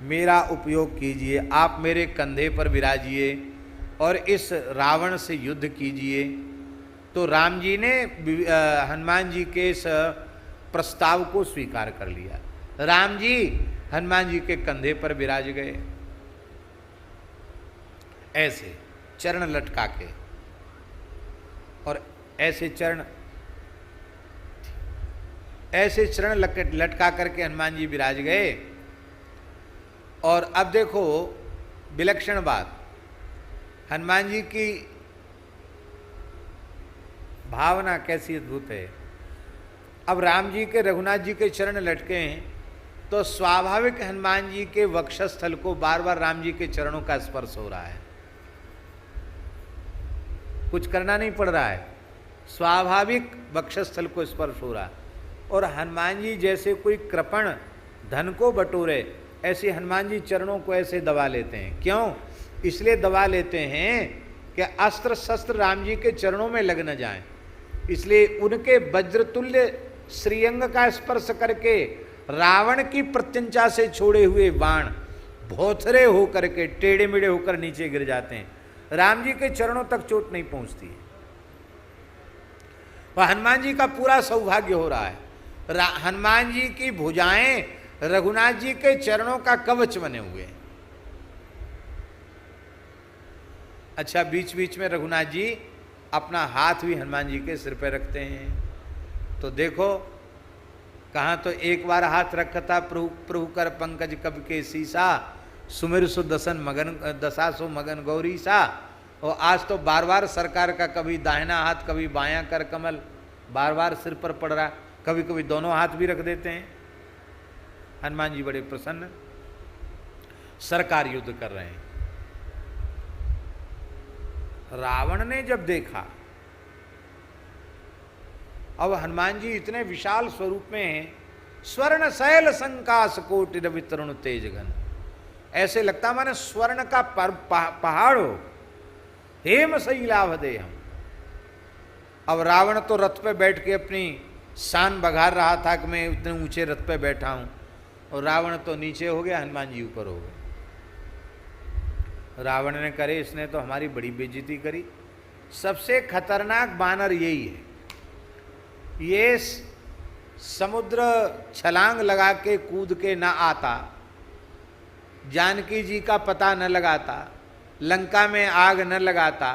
मेरा उपयोग कीजिए, आप मेरे कंधे पर विराजिए और इस रावण से युद्ध कीजिए। तो राम जी ने हनुमान जी के इस प्रस्ताव को स्वीकार कर लिया। राम जी हनुमान जी के कंधे पर विराज गए, ऐसे चरण लटका के, और ऐसे चरण लटका करके हनुमान जी विराज गए। और अब देखो विलक्षण बात, हनुमान जी की भावना कैसी अद्भुत है। अब राम जी के, रघुनाथ जी के चरण लटके हैं तो स्वाभाविक हनुमान जी के वक्षस्थल को बार बार राम जी के चरणों का स्पर्श हो रहा है, कुछ करना नहीं पड़ रहा है, स्वाभाविक वक्षस्थल को स्पर्श हो रहा है। और हनुमान जी जैसे कोई कृपण धन को बटोरे, ऐसे हनुमान जी चरणों को ऐसे दबा लेते हैं। क्यों? इसलिए दबा लेते हैं कि अस्त्र शस्त्र राम जी के चरणों में लग न जाएं, इसलिए उनके वज्रतुल्य श्रीअंग का स्पर्श करके रावण की प्रत्यंचा से छोड़े हुए बाण भोथरे होकर के टेढ़े मेढ़े होकर नीचे गिर जाते हैं, राम जी के चरणों तक चोट नहीं पहुंचती है। वह हनुमान जी का पूरा सौभाग्य हो रहा है, हनुमान जी की भुजाएं रघुनाथ जी के चरणों का कवच बने हुए हैं। अच्छा, बीच बीच में रघुनाथ जी अपना हाथ भी हनुमान जी के सिर पे रखते हैं। तो देखो, कहाँ तो एक बार हाथ रखा था प्रभु कर पंकज कब के सीसा, सुमिर सु दसन मगन दशा सो मगन गौरी सा। और आज तो बार बार सरकार का कभी दाहिना हाथ कभी बायां कर कमल बार बार सिर पर पड़ रहा, कभी कभी दोनों हाथ भी रख देते हैं। हनुमान जी बड़े प्रसन्न, सरकार युद्ध कर रहे हैं। रावण ने जब देखा, अब हनुमान जी इतने विशाल स्वरूप में हैं, स्वर्ण शैल संकाश कोटि रवि तरुण तेज घन, ऐसे लगता माने स्वर्ण का पहाड़ हो, हेम शैलाभ दे हम। अब रावण तो रथ पे बैठ के अपनी शान बघार रहा था कि मैं इतने ऊंचे रथ पे बैठा हूं, और रावण तो नीचे हो गया, हनुमान जी ऊपर हो गए। रावण ने करे, इसने तो हमारी बड़ी बेइज्जती करी। सबसे खतरनाक बानर यही है, ये समुद्र छलांग लगा के कूद के ना आता, जानकी जी का पता न लगाता, लंका में आग न लगाता,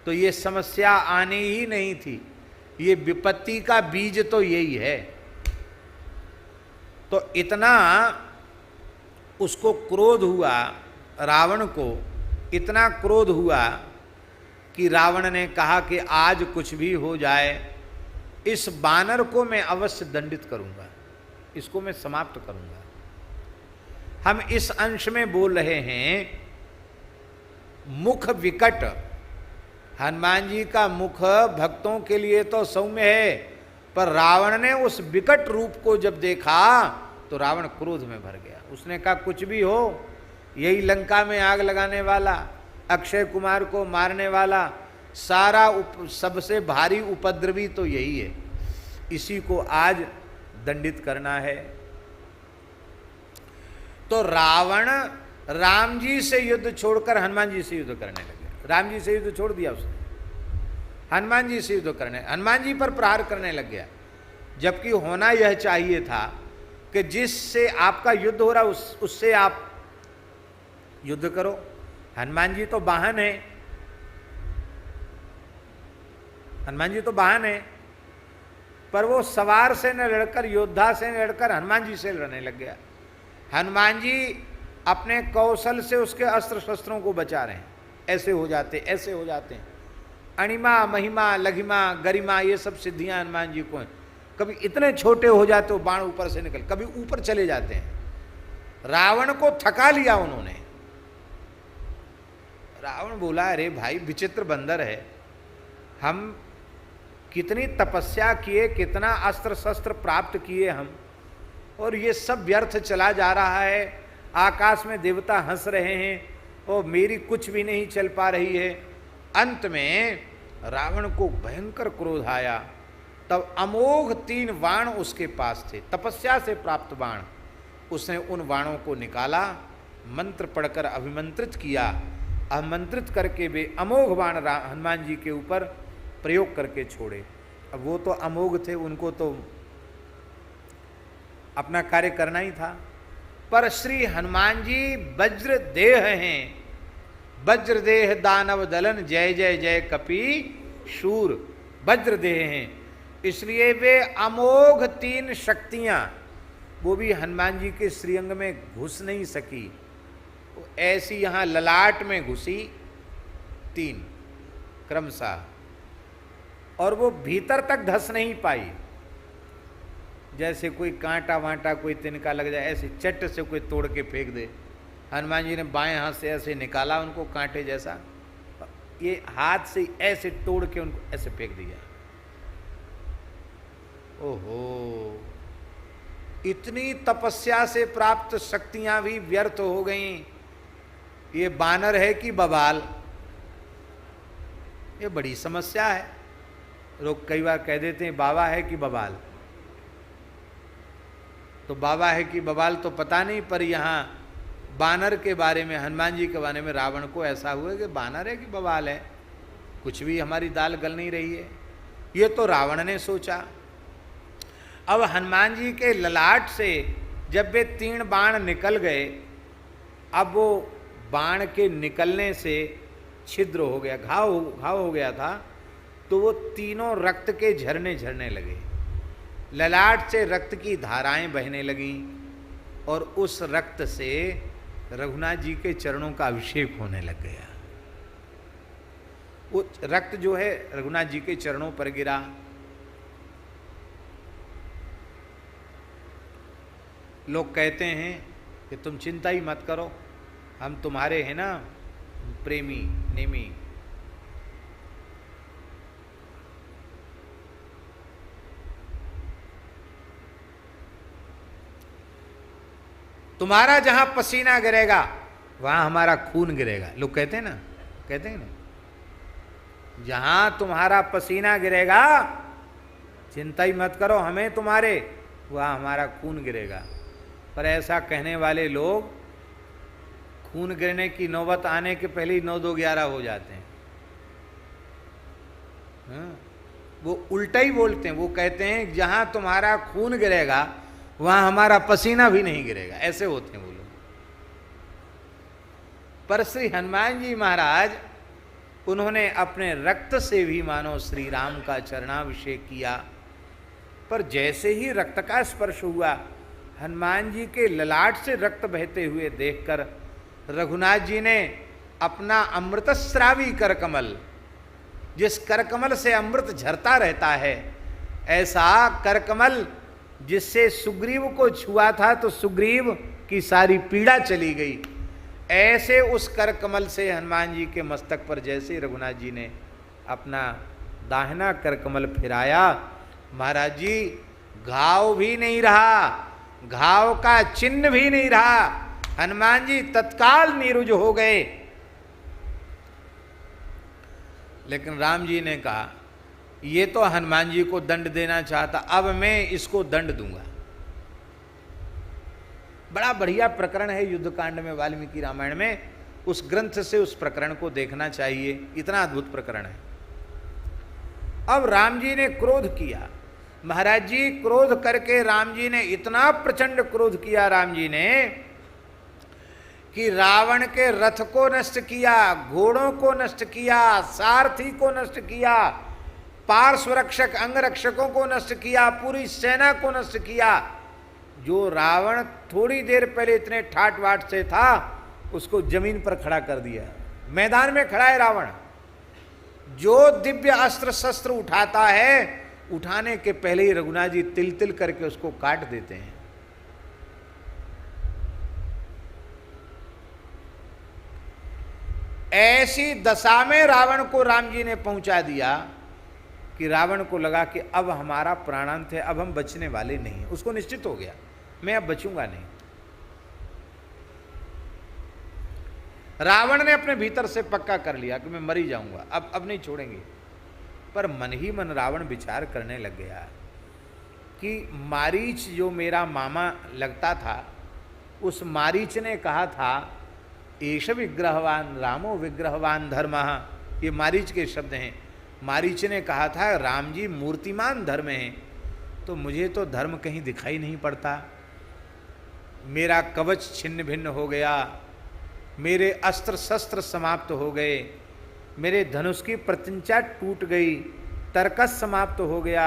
तो ये समस्या आनी ही नहीं थी। ये विपत्ति का बीज तो यही है। तो इतना उसको क्रोध हुआ, रावण को इतना क्रोध हुआ कि रावण ने कहा कि आज कुछ भी हो जाए, इस बानर को मैं अवश्य दंडित करूंगा, इसको मैं समाप्त करूंगा। हम इस अंश में बोल रहे हैं मुख विकट। हनुमान जी का मुख भक्तों के लिए तो सौम्य है, पर रावण ने उस विकट रूप को जब देखा तो रावण क्रोध में भर गया। उसने कहा कुछ भी हो, यही लंका में आग लगाने वाला, अक्षय कुमार को मारने वाला, सारा सबसे भारी उपद्रवी तो यही है, इसी को आज दंडित करना है। तो रावण राम जी से युद्ध छोड़कर हनुमान जी से युद्ध करने लगे। राम जी से युद्ध छोड़ दिया उसने, हनुमान जी से युद्ध करने, हनुमान जी पर प्रहार करने लग गया। जबकि होना यह चाहिए था कि जिससे आपका युद्ध हो रहा उससे आप युद्ध करो। हनुमान जी तो वाहन है, हनुमान जी तो वाहन है, पर वो सवार से न लड़कर, योद्धा से न लड़कर हनुमान जी से लड़ने लग गया। हनुमान जी अपने कौशल से उसके अस्त्र शस्त्रों को बचा रहे हैं। ऐसे हो जाते, ऐसे हो जाते हैं। अणिमा, महिमा, लघिमा, गरिमा, ये सब सिद्धियां हनुमान जी को हैं। कभी इतने छोटे हो जाते हो बाण ऊपर से निकल, कभी ऊपर चले जाते हैं। रावण को थका लिया उन्होंने। रावण बोला, अरे भाई विचित्र बंदर है, हम कितनी तपस्या किए, कितना अस्त्र शस्त्र प्राप्त किए हम, और ये सब व्यर्थ चला जा रहा है। आकाश में देवता हंस रहे हैं और मेरी कुछ भी नहीं चल पा रही है। अंत में रावण को भयंकर क्रोध आया। तब अमोघ 3 बाण उसके पास थे, तपस्या से प्राप्त बाण। उसने उन बाणों को निकाला, मंत्र पढ़कर अभिमंत्रित किया। अभिमंत्रित करके वे अमोघ बाण हनुमान जी के ऊपर प्रयोग करके छोड़े। अब वो तो अमोघ थे, उनको तो अपना कार्य करना ही था। पर श्री हनुमान जी वज्र देह हैं, वज्र देह दानव दलन, जय जय जय कपि शूर। वज्र देह हैं, इसलिए वे अमोघ 3 शक्तियां वो भी हनुमान जी के श्रीअंग में घुस नहीं सकी। ऐसी यहां ललाट में घुसी 3 क्रमशः, और वो भीतर तक धस नहीं पाई। जैसे कोई कांटा वांटा, कोई तिनका लग जाए, ऐसे चट से कोई तोड़ के फेंक दे। हनुमान जी ने बाएं हाथ से ऐसे निकाला उनको कांटे जैसा, ये हाथ से ऐसे तोड़ के उनको ऐसे फेंक दिया। ओहो, इतनी तपस्या से प्राप्त शक्तियां भी व्यर्थ हो गईं। ये बानर है कि बवाल, ये बड़ी समस्या है। लोग कई बार कह देते हैं बाबा है कि बवाल, तो बाबा है कि बवाल तो पता नहीं, पर यहाँ बानर के बारे में, हनुमान जी के बारे में रावण को ऐसा हुआ कि बानर है कि बवाल है, कुछ भी हमारी दाल गल नहीं रही है। ये तो रावण ने सोचा। अब हनुमान जी के ललाट से जब वे 3 बाण निकल गए, अब वो बाण के निकलने से छिद्र हो गया, घाव हो गया था, तो वो तीनों रक्त के झरने झरने लगे। ललाट से रक्त की धाराएं बहने लगीं और उस रक्त से रघुनाथ जी के चरणों का अभिषेक होने लग गया। वो रक्त जो है रघुनाथ जी के चरणों पर गिरा। लोग कहते हैं कि तुम चिंता ही मत करो, हम तुम्हारे हैं ना प्रेमी नेमी। तुम्हारा जहां पसीना गिरेगा वहां हमारा खून गिरेगा। लोग कहते हैं ना, कहते हैं ना, जहां तुम्हारा पसीना गिरेगा चिंता ही मत करो, हमें तुम्हारे, वहां हमारा खून गिरेगा। पर ऐसा कहने वाले लोग खून गिरने की नौबत आने के पहले ही 9-2-11 हो जाते हैं। वो उल्टा ही बोलते हैं। वो कहते हैं जहां तुम्हारा खून गिरेगा वहां हमारा पसीना भी नहीं गिरेगा, ऐसे होते हैं वो लोग। पर श्री हनुमान जी महाराज, उन्होंने अपने रक्त से भी मानो श्री राम का चरणाभिषेक किया। पर जैसे ही रक्त का स्पर्श हुआ, हनुमान जी के ललाट से रक्त बहते हुए देखकर रघुनाथ जी ने अपना अमृतस्रावी करकमल, जिस करकमल से अमृत झरता रहता है, ऐसा करकमल जिससे सुग्रीव को छुआ था तो सुग्रीव की सारी पीड़ा चली गई, ऐसे उस करकमल से हनुमान जी के मस्तक पर जैसे रघुनाथ जी ने अपना दाहिना करकमल फिराया, महाराज जी घाव भी नहीं रहा, घाव का चिन्ह भी नहीं रहा। हनुमान जी तत्काल नीरुज हो गए। लेकिन राम जी ने कहा, ये तो हनुमान जी को दंड देना चाहता, अब मैं इसको दंड दूंगा। बड़ा बढ़िया प्रकरण है युद्धकांड में वाल्मीकि रामायण में, उस ग्रंथ से उस प्रकरण को देखना चाहिए, इतना अद्भुत प्रकरण है। अब राम जी ने क्रोध किया, महाराज जी क्रोध करके राम जी ने इतना प्रचंड क्रोध किया, राम जी ने, कि रावण के रथ को नष्ट किया, घोड़ों को नष्ट किया, सारथी को नष्ट किया, पार्श्व रक्षक अंगरक्षकों को नष्ट किया, पूरी सेना को नष्ट किया। जो रावण थोड़ी देर पहले इतने ठाट वाट से था, उसको जमीन पर खड़ा कर दिया, मैदान में खड़ा है रावण। जो दिव्य अस्त्र शस्त्र उठाता है, उठाने के पहले ही रघुनाथ जी तिल तिल करके उसको काट देते हैं। ऐसी दशा में रावण को राम जी ने पहुंचा दिया कि रावण को लगा कि अब हमारा प्राणांत है, अब हम बचने वाले नहीं। उसको निश्चित हो गया मैं अब बचूंगा नहीं। रावण ने अपने भीतर से पक्का कर लिया कि मैं मर ही जाऊंगा, अब नहीं छोड़ेंगे। पर मन ही मन रावण विचार करने लग गया कि मारीच जो मेरा मामा लगता था, उस मारीच ने कहा था एष विग्रहवान रामो विग्रहवान धर्मः, ये मारीच के शब्द हैं। मारीच ने कहा था राम जी मूर्तिमान धर्म हैं, तो मुझे तो धर्म कहीं दिखाई नहीं पड़ता। मेरा कवच छिन्न भिन्न हो गया, मेरे अस्त्र शस्त्र समाप्त हो गए, मेरे धनुष की प्रत्यंचा टूट गई, तर्कस समाप्त हो गया,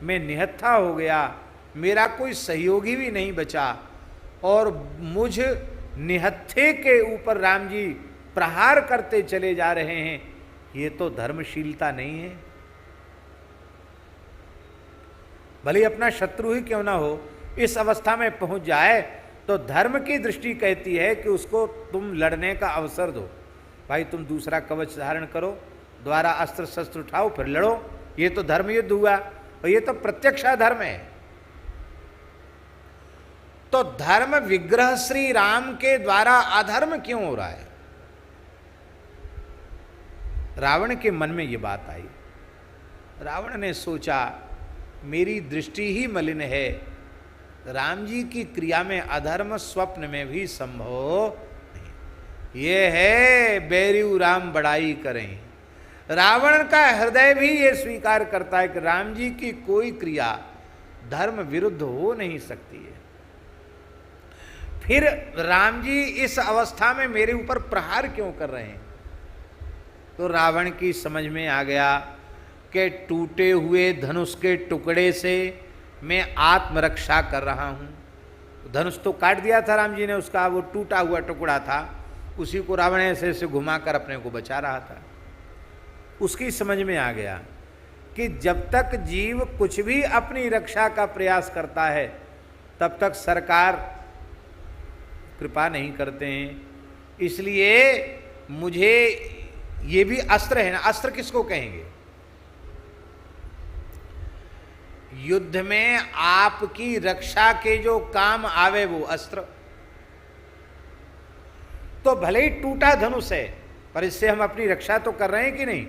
मैं निहत्था हो गया, मेरा कोई सहयोगी भी नहीं बचा, और मुझ निहत्थे के ऊपर राम जी प्रहार करते चले जा रहे हैं। ये तो धर्मशीलता नहीं है। भले अपना शत्रु ही क्यों ना हो, इस अवस्था में पहुंच जाए तो धर्म की दृष्टि कहती है कि उसको तुम लड़ने का अवसर दो। भाई तुम दूसरा कवच धारण करो, द्वारा अस्त्र शस्त्र उठाओ, फिर लड़ो। ये तो धर्म युद्ध हुआ, और ये तो प्रत्यक्ष धर्म है। तो धर्म विग्रह श्री राम के द्वारा अधर्म क्यों हो रहा है? रावण के मन में ये बात आई। रावण ने सोचा मेरी दृष्टि ही मलिन है, राम जी की क्रिया में अधर्म स्वप्न में भी संभव नहीं। ये है बैरियू राम बड़ाई करें। रावण का हृदय भी ये स्वीकार करता है कि राम जी की कोई क्रिया धर्म विरुद्ध हो नहीं सकती है। फिर राम जी इस अवस्था में मेरे ऊपर प्रहार क्यों कर रहे हैं? तो रावण की समझ में आ गया कि टूटे हुए धनुष के टुकड़े से मैं आत्मरक्षा कर रहा हूँ। धनुष तो काट दिया था राम जी ने उसका, वो टूटा हुआ टुकड़ा था, उसी को रावण ऐसे ऐसे घुमाकर अपने को बचा रहा था। उसकी समझ में आ गया कि जब तक जीव कुछ भी अपनी रक्षा का प्रयास करता है, तब तक सरकार कृपा नहीं करते हैं। इसलिए मुझे ये भी अस्त्र है ना, अस्त्र किसको कहेंगे? युद्ध में आपकी रक्षा के जो काम आवे वो अस्त्र। तो भले ही टूटा धनुष है, पर इससे हम अपनी रक्षा तो कर रहे हैं कि नहीं?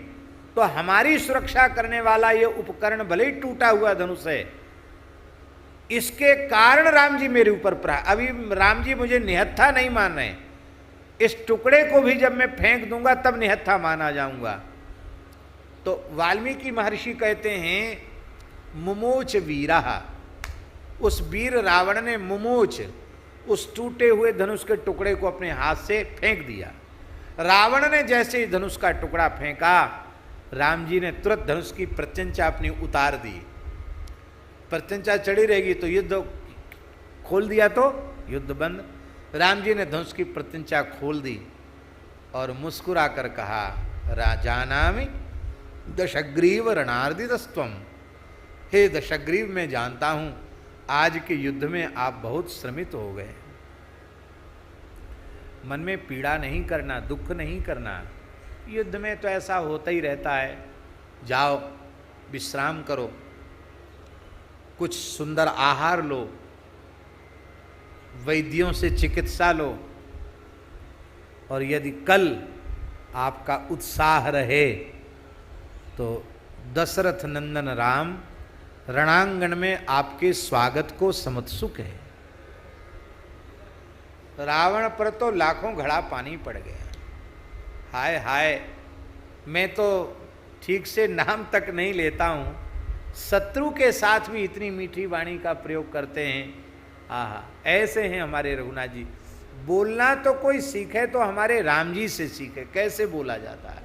तो हमारी सुरक्षा करने वाला ये उपकरण भले ही टूटा हुआ धनुष है, इसके कारण राम जी मेरे ऊपर अभी राम जी मुझे निहत्था नहीं मान रहे। इस टुकड़े को भी जब मैं फेंक दूंगा तब निहत्था माना जाऊंगा। तो वाल्मीकि महर्षि कहते हैं मुमोच वीरा, उस वीर रावण ने मुमोच, उस टूटे हुए धनुष के टुकड़े को अपने हाथ से फेंक दिया। रावण ने जैसे ही धनुष का टुकड़ा फेंका, राम जी ने तुरंत धनुष की प्रत्यंचा अपनी उतार दी। प्रत्यंचा चढ़ी रहेगी तो युद्ध, खोल दिया तो युद्ध बंद। राम जी ने धनुष की प्रत्यंचा खोल दी और मुस्कुरा कर कहा राजानामि दशग्रीव रणार्दितस्त्वम। हे दशग्रीव, मैं जानता हूं आज के युद्ध में आप बहुत श्रमित हो गए। मन में पीड़ा नहीं करना, दुख नहीं करना। युद्ध में तो ऐसा होता ही रहता है। जाओ विश्राम करो, कुछ सुंदर आहार लो, वैद्यों से चिकित्सा लो, और यदि कल आपका उत्साह रहे तो दशरथ नंदन राम रणांगण में आपके स्वागत को समुत्सुक है। रावण पर तो लाखों घड़ा पानी पड़ गया। हाय हाय, मैं तो ठीक से नाम तक नहीं लेता हूँ, शत्रु के साथ भी इतनी मीठी वाणी का प्रयोग करते हैं। आहा, ऐसे हैं हमारे रघुनाथ जी। बोलना तो कोई सीखे तो हमारे राम जी से सीखे, कैसे बोला जाता है।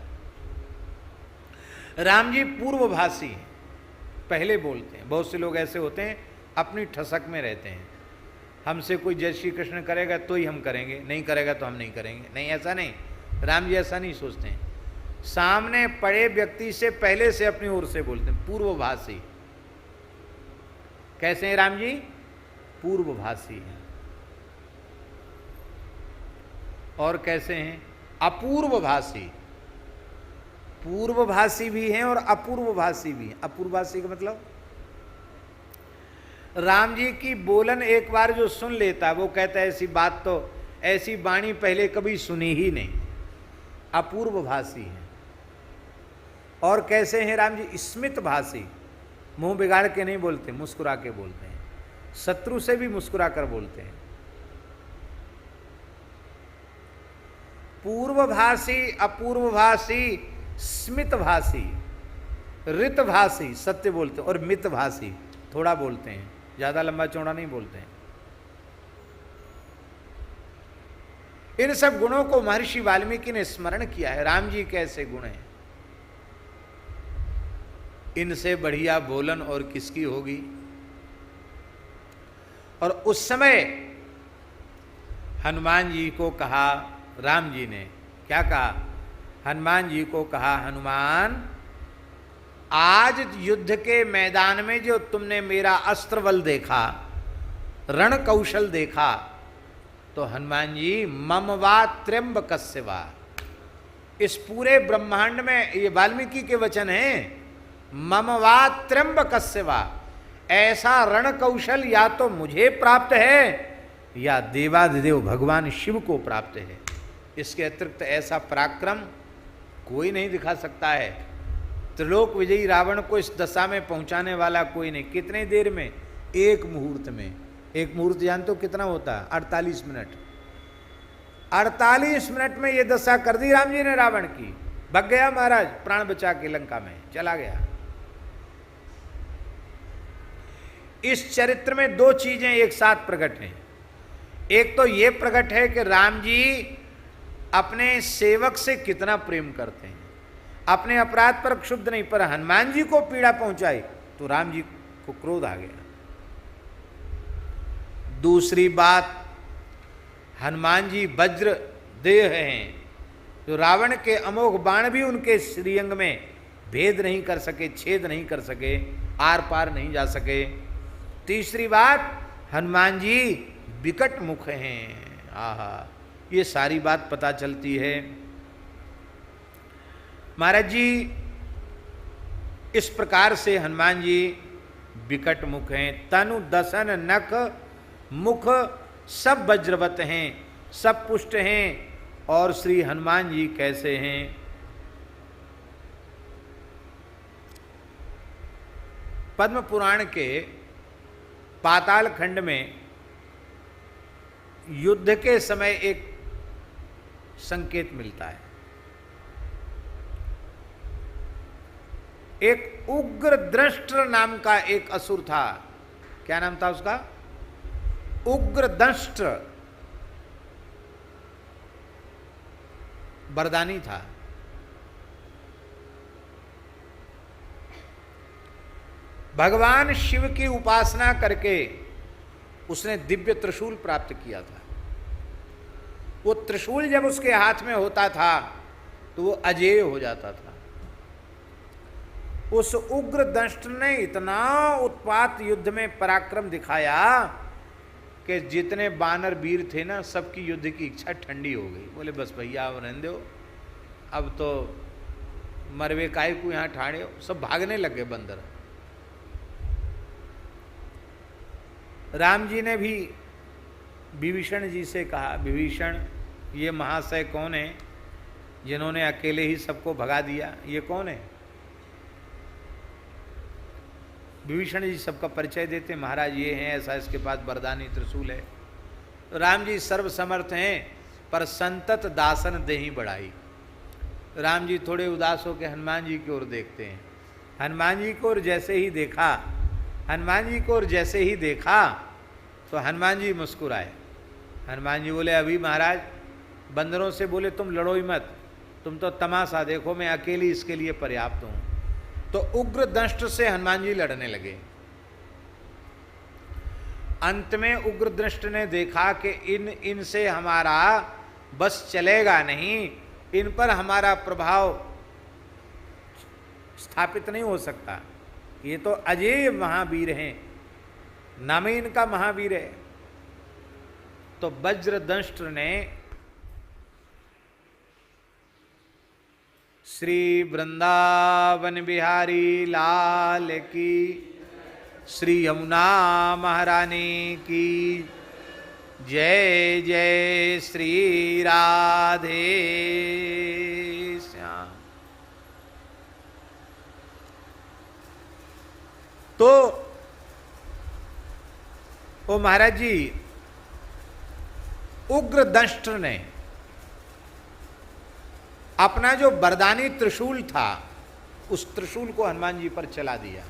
राम जी पूर्वभाषी हैं, पहले बोलते हैं। बहुत से लोग ऐसे होते हैं अपनी ठसक में रहते हैं, हमसे कोई जय श्री कृष्ण करेगा तो ही हम करेंगे, नहीं करेगा तो हम नहीं करेंगे। नहीं, ऐसा नहीं, राम जी ऐसा नहीं सोचते हैं। सामने पड़े व्यक्ति से पहले से अपनी ओर से बोलते हैं, पूर्वभाषी। कैसे हैं राम जी? पूर्वभाषी हैं। और कैसे हैं? अपूर्वभाषी। पूर्वभाषी भी हैं और अपूर्वभाषी भी हैं। अपूर्वभाषी का मतलब, राम जी की बोलन एक बार जो सुन लेता वो कहता है ऐसी बात तो, ऐसी वाणी पहले कभी सुनी ही नहीं। अपूर्वभाषी हैं। और कैसे हैं राम जी? स्मित भाषी, मुंह बिगाड़ के नहीं बोलते, मुस्कुरा के बोलते हैं, शत्रु से भी मुस्कुरा कर बोलते हैं। पूर्वभाषी, अपूर्वभाषी, स्मितभाषी, ऋतभाषी, सत्य बोलते हैं, और मितभाषी, थोड़ा बोलते हैं, ज्यादा लंबा चौड़ा नहीं बोलते हैं। इन सब गुणों को महर्षि वाल्मीकि ने स्मरण किया है। राम जी कैसे गुण हैं, इनसे बढ़िया बोलन और किसकी होगी। और उस समय हनुमान जी को कहा, राम जी ने क्या कहा? हनुमान जी को कहा, हनुमान आज युद्ध के मैदान में जो तुमने मेरा अस्त्र बल देखा, रण कौशल देखा, तो हनुमान जी मम वा त्र्यंबकस्य वा, इस पूरे ब्रह्मांड में, ये वाल्मीकि के वचन हैं, मम वा त्र्यंबकस्य वा, ऐसा रण कौशल या तो मुझे प्राप्त है या देवाधिदेव भगवान शिव को प्राप्त है। इसके अतिरिक्त ऐसा पराक्रम कोई नहीं दिखा सकता है। त्रिलोक विजयी रावण को इस दशा में पहुंचाने वाला कोई नहीं। कितने देर में? एक मुहूर्त में। एक मुहूर्त जानते हो कितना होता है? 48 मिनट। 48 मिनट में ये दशा कर दी राम जी ने रावण की। भग गया महाराज, प्राण बचा के लंका में चला गया। इस चरित्र में दो चीजें एक साथ प्रकट हैं। एक तो ये प्रकट है कि राम जी अपने सेवक से कितना प्रेम करते हैं, अपने अपराध पर क्षुब्ध नहीं, पर हनुमान जी को पीड़ा पहुंचाई तो राम जी को क्रोध आ गया। दूसरी बात, हनुमान जी वज्र देह हैं, जो रावण के अमोघ बाण भी उनके श्रीअंग में भेद नहीं कर सके, छेद नहीं कर सके, आर पार नहीं जा सके। तीसरी बात, हनुमान जी विकट मुख हैं। आहा, ये सारी बात पता चलती है। महाराज जी इस प्रकार से हनुमान जी विकट मुख हैं, तनु दसन नख मुख सब वज्रवत हैं, सब पुष्ट हैं। और श्री हनुमान जी कैसे हैं? पद्म पुराण के पाताल खंड में युद्ध के समय एक संकेत मिलता है। एक उग्र दंष्ट्र नाम का एक असुर था। क्या नाम था उसका? उग्र दंष्ट्र। बरदानी था। भगवान शिव की उपासना करके उसने दिव्य त्रिशूल प्राप्त किया था। वो त्रिशूल जब उसके हाथ में होता था तो वो अजेय हो जाता था। उस उग्र दंष्ट ने इतना उत्पात युद्ध में पराक्रम दिखाया कि जितने बानर वीर थे ना, सबकी युद्ध की इच्छा ठंडी हो गई। बोले बस भैया अब रहने दो, अब तो मरवे काय को यहाँ ठाड़े हो। सब भागने लगे बंदर। राम जी ने भी विभीषण जी से कहा, विभीषण ये महाशय कौन है जिन्होंने अकेले ही सबको भगा दिया? ये कौन है? विभीषण जी सबका परिचय देते, महाराज ये हैं, ऐसा इसके पास वरदानी त्रिशूल है। राम जी सर्व समर्थ हैं, पर संतत दासन देही बढ़ाई। राम जी थोड़े उदास होकर हनुमान जी की ओर देखते हैं। हनुमान जी को जैसे ही देखा, हनुमान जी को जैसे ही देखा तो हनुमान जी मुस्कुराए। हनुमान जी बोले, अभी महाराज बंदरों से बोले तुम लड़ो ही मत, तुम तो तमाशा देखो, मैं अकेली इसके लिए पर्याप्त हूं। तो उग्र दंष्ट से हनुमान जी लड़ने लगे। अंत में उग्र दृष्ट ने देखा कि इनसे हमारा बस चलेगा नहीं, इन पर हमारा प्रभाव स्थापित नहीं हो सकता, ये तो अजेय महावीर हैं, नाम ही इनका महावीर है। तो वज्रदंष्ट्र ने श्री वृंदावन बिहारी लाल की, श्री यमुना महारानी की जय। जय श्री राधे श्याम। तो ओ महाराज जी, उग्र दंष्ट्र ने अपना जो वरदानी त्रिशूल था, उस त्रिशूल को हनुमान जी पर चला दिया।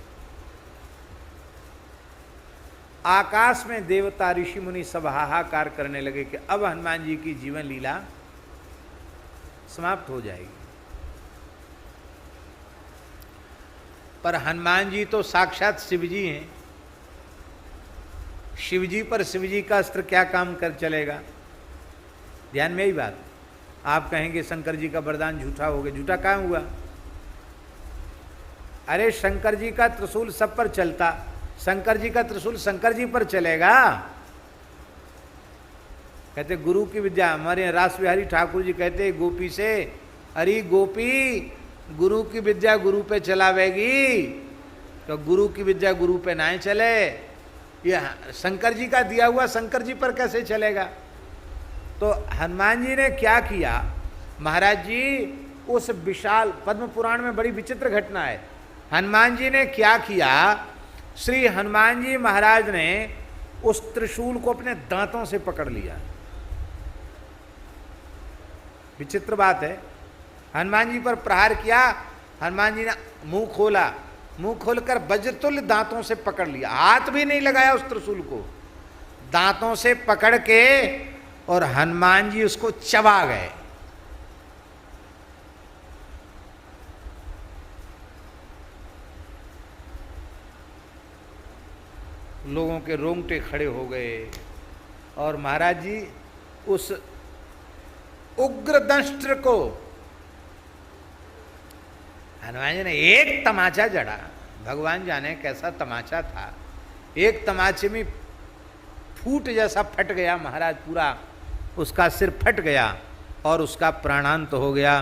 आकाश में देवता ऋषि मुनि सब हाहाकार करने लगे कि अब हनुमान जी की जीवन लीला समाप्त हो जाएगी। पर हनुमान जी तो साक्षात शिव जी हैं, शिव जी पर शिव जी का अस्त्र क्या काम कर चलेगा। ध्यान में ही बात। आप कहेंगे शंकर जी का वरदान झूठा हो गया, झूठा कहाँ हुआ। अरे शंकर जी का त्रिशूल सब पर चलता, शंकर जी का त्रिशूल शंकर जी पर चलेगा। कहते गुरु की विद्या, हमारे रास बिहारी ठाकुर जी कहते गोपी से, अरे गोपी गुरु की विद्या गुरु पे चलावेगी, तो गुरु की विद्या गुरु पे ना चले, ये शंकर जी का दिया हुआ शंकर जी पर कैसे चलेगा। तो हनुमान जी ने क्या किया महाराज जी, उस विशाल पद्म पुराण में बड़ी विचित्र घटना है। हनुमान जी ने क्या किया, श्री हनुमान जी महाराज ने उस त्रिशूल को अपने दांतों से पकड़ लिया। विचित्र बात है। हनुमान जी पर प्रहार किया, हनुमान जी ने मुंह खोला, मुंह खोलकर वज्रतुल्य दांतों से पकड़ लिया, हाथ भी नहीं लगाया उस त्रिशूल को, दांतों से पकड़ के, और हनुमान जी उसको चबा गए। लोगों के रोंगटे खड़े हो गए। और महाराज जी उस उग्र दंष्ट्र को हनुमान जी ने एक तमाचा जड़ा, भगवान जाने कैसा तमाचा था, एक तमाचे में फूट जैसा फट गया महाराज, पूरा उसका सिर फट गया और उसका प्राणांत हो गया।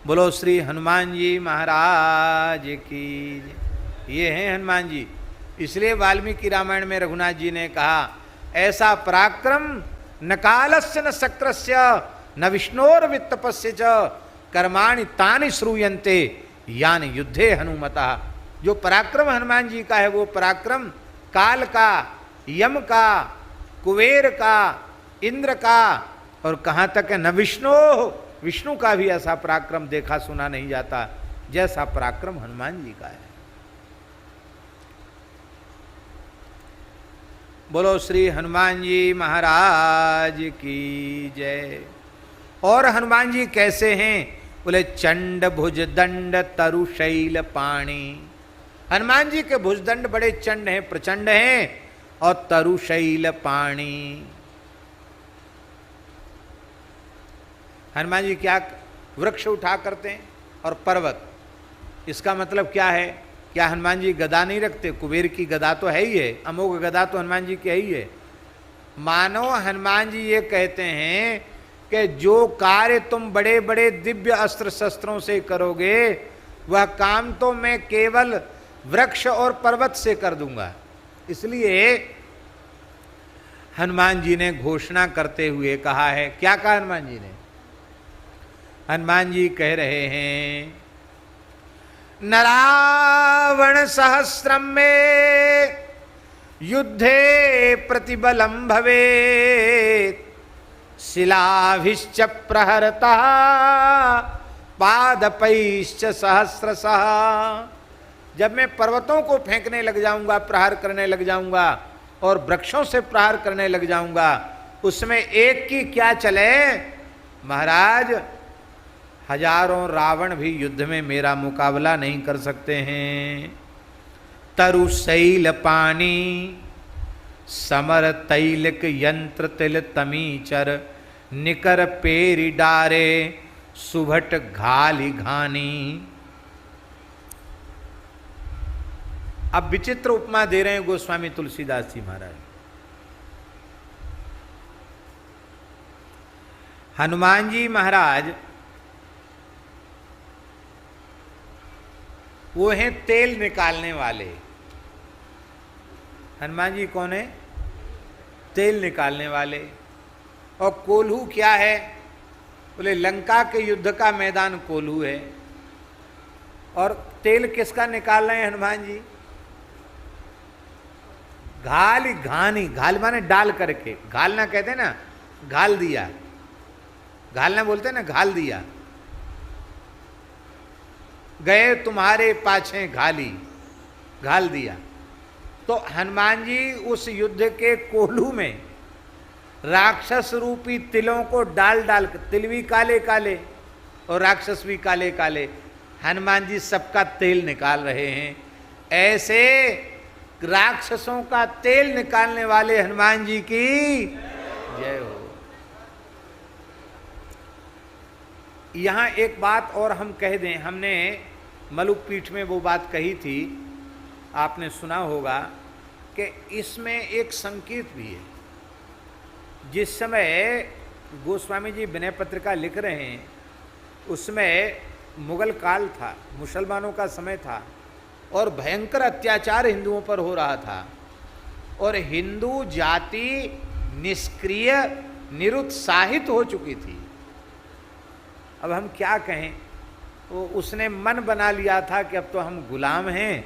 बोलो श्री हनुमान जी महाराज की। ये हैं हनुमान जी। इसलिए वाल्मीकि रामायण में रघुनाथ जी ने कहा, ऐसा पराक्रम न कालस्य न शक्रस्य न विष्णोर वित्तपस्य च कर्माणि तानि श्रूयन्ते यान युद्धे हनुमता। जो पराक्रम हनुमान जी का है वो पराक्रम काल का, यम का, कुबेर का, इंद्र का, और कहाँ तक है न विष्णु का भी ऐसा पराक्रम देखा सुना नहीं जाता जैसा पराक्रम हनुमान जी का है। बोलो श्री हनुमान जी महाराज की जय। और हनुमान जी कैसे हैं, बोले चंड भुजदंड तरुशैल पाणी। हनुमान जी के भुजदंड बड़े चंड हैं, प्रचंड हैं, और तरुशैल पाणी। हनुमान जी क्या वृक्ष उठा करते हैं और पर्वत। इसका मतलब क्या है, क्या हनुमान जी गदा नहीं रखते। कुबेर की गदा तो है ही है, अमोघ गदा तो हनुमान जी की है ही है। मानो हनुमान जी ये कहते हैं कि जो कार्य तुम बड़े बड़े दिव्य अस्त्र शस्त्रों से करोगे, वह काम तो मैं केवल वृक्ष और पर्वत से कर दूंगा। इसलिए हनुमान जी ने घोषणा करते हुए कहा है, क्या कहा हनुमान जी ने। हनुमान जी कह रहे हैं, न रावण सहस्रम में युद्धे प्रतिबलम भवेत् शिलाभिश्च प्रहरता पादपैश्च सहस्रशः। जब मैं पर्वतों को फेंकने लग जाऊंगा, प्रहार करने लग जाऊंगा और वृक्षों से प्रहार करने लग जाऊंगा, उसमें एक की क्या चले महाराज, हजारों रावण भी युद्ध में मेरा मुकाबला नहीं कर सकते हैं। तरु शैल पानी समर तैलिक यंत्र तिल तमीचर निकर पेरी डारे सुभट घाली घानी। अब विचित्र उपमा दे रहे हैं गोस्वामी तुलसीदास जी महाराज। हनुमान जी महाराज वो हैं तेल निकालने वाले। हनुमान जी कौन है? तेल निकालने वाले। और कोल्हू क्या है? बोले लंका के युद्ध का मैदान कोल्हू है। और तेल किसका निकाल रहे हैं हनुमान जी? घाल घानी, घाल माने डाल करके, घालना कहते हैं ना, घाल दिया, घालना बोलते हैं ना, घाल दिया। गए तुम्हारे पाछे घाली, घाल दिया। तो हनुमान जी उस युद्ध के कोल्हू में राक्षस रूपी तिलों को डाल डाल, तिल भी काले काले और राक्षस भी काले काले, हनुमान जी सबका तेल निकाल रहे हैं। ऐसे राक्षसों का तेल निकालने वाले हनुमान जी की जय हो। यहां एक बात और हम कह दें, हमने मलुक पीठ में वो बात कही थी, आपने सुना होगा कि इसमें एक संकेत भी है। जिस समय गोस्वामी जी विनय पत्रिका लिख रहे हैं उसमें मुगल काल था, मुसलमानों का समय था और भयंकर अत्याचार हिंदुओं पर हो रहा था और हिंदू जाति निष्क्रिय निरुत्साहित हो चुकी थी। अब हम क्या कहें, तो उसने मन बना लिया था कि अब तो हम गुलाम हैं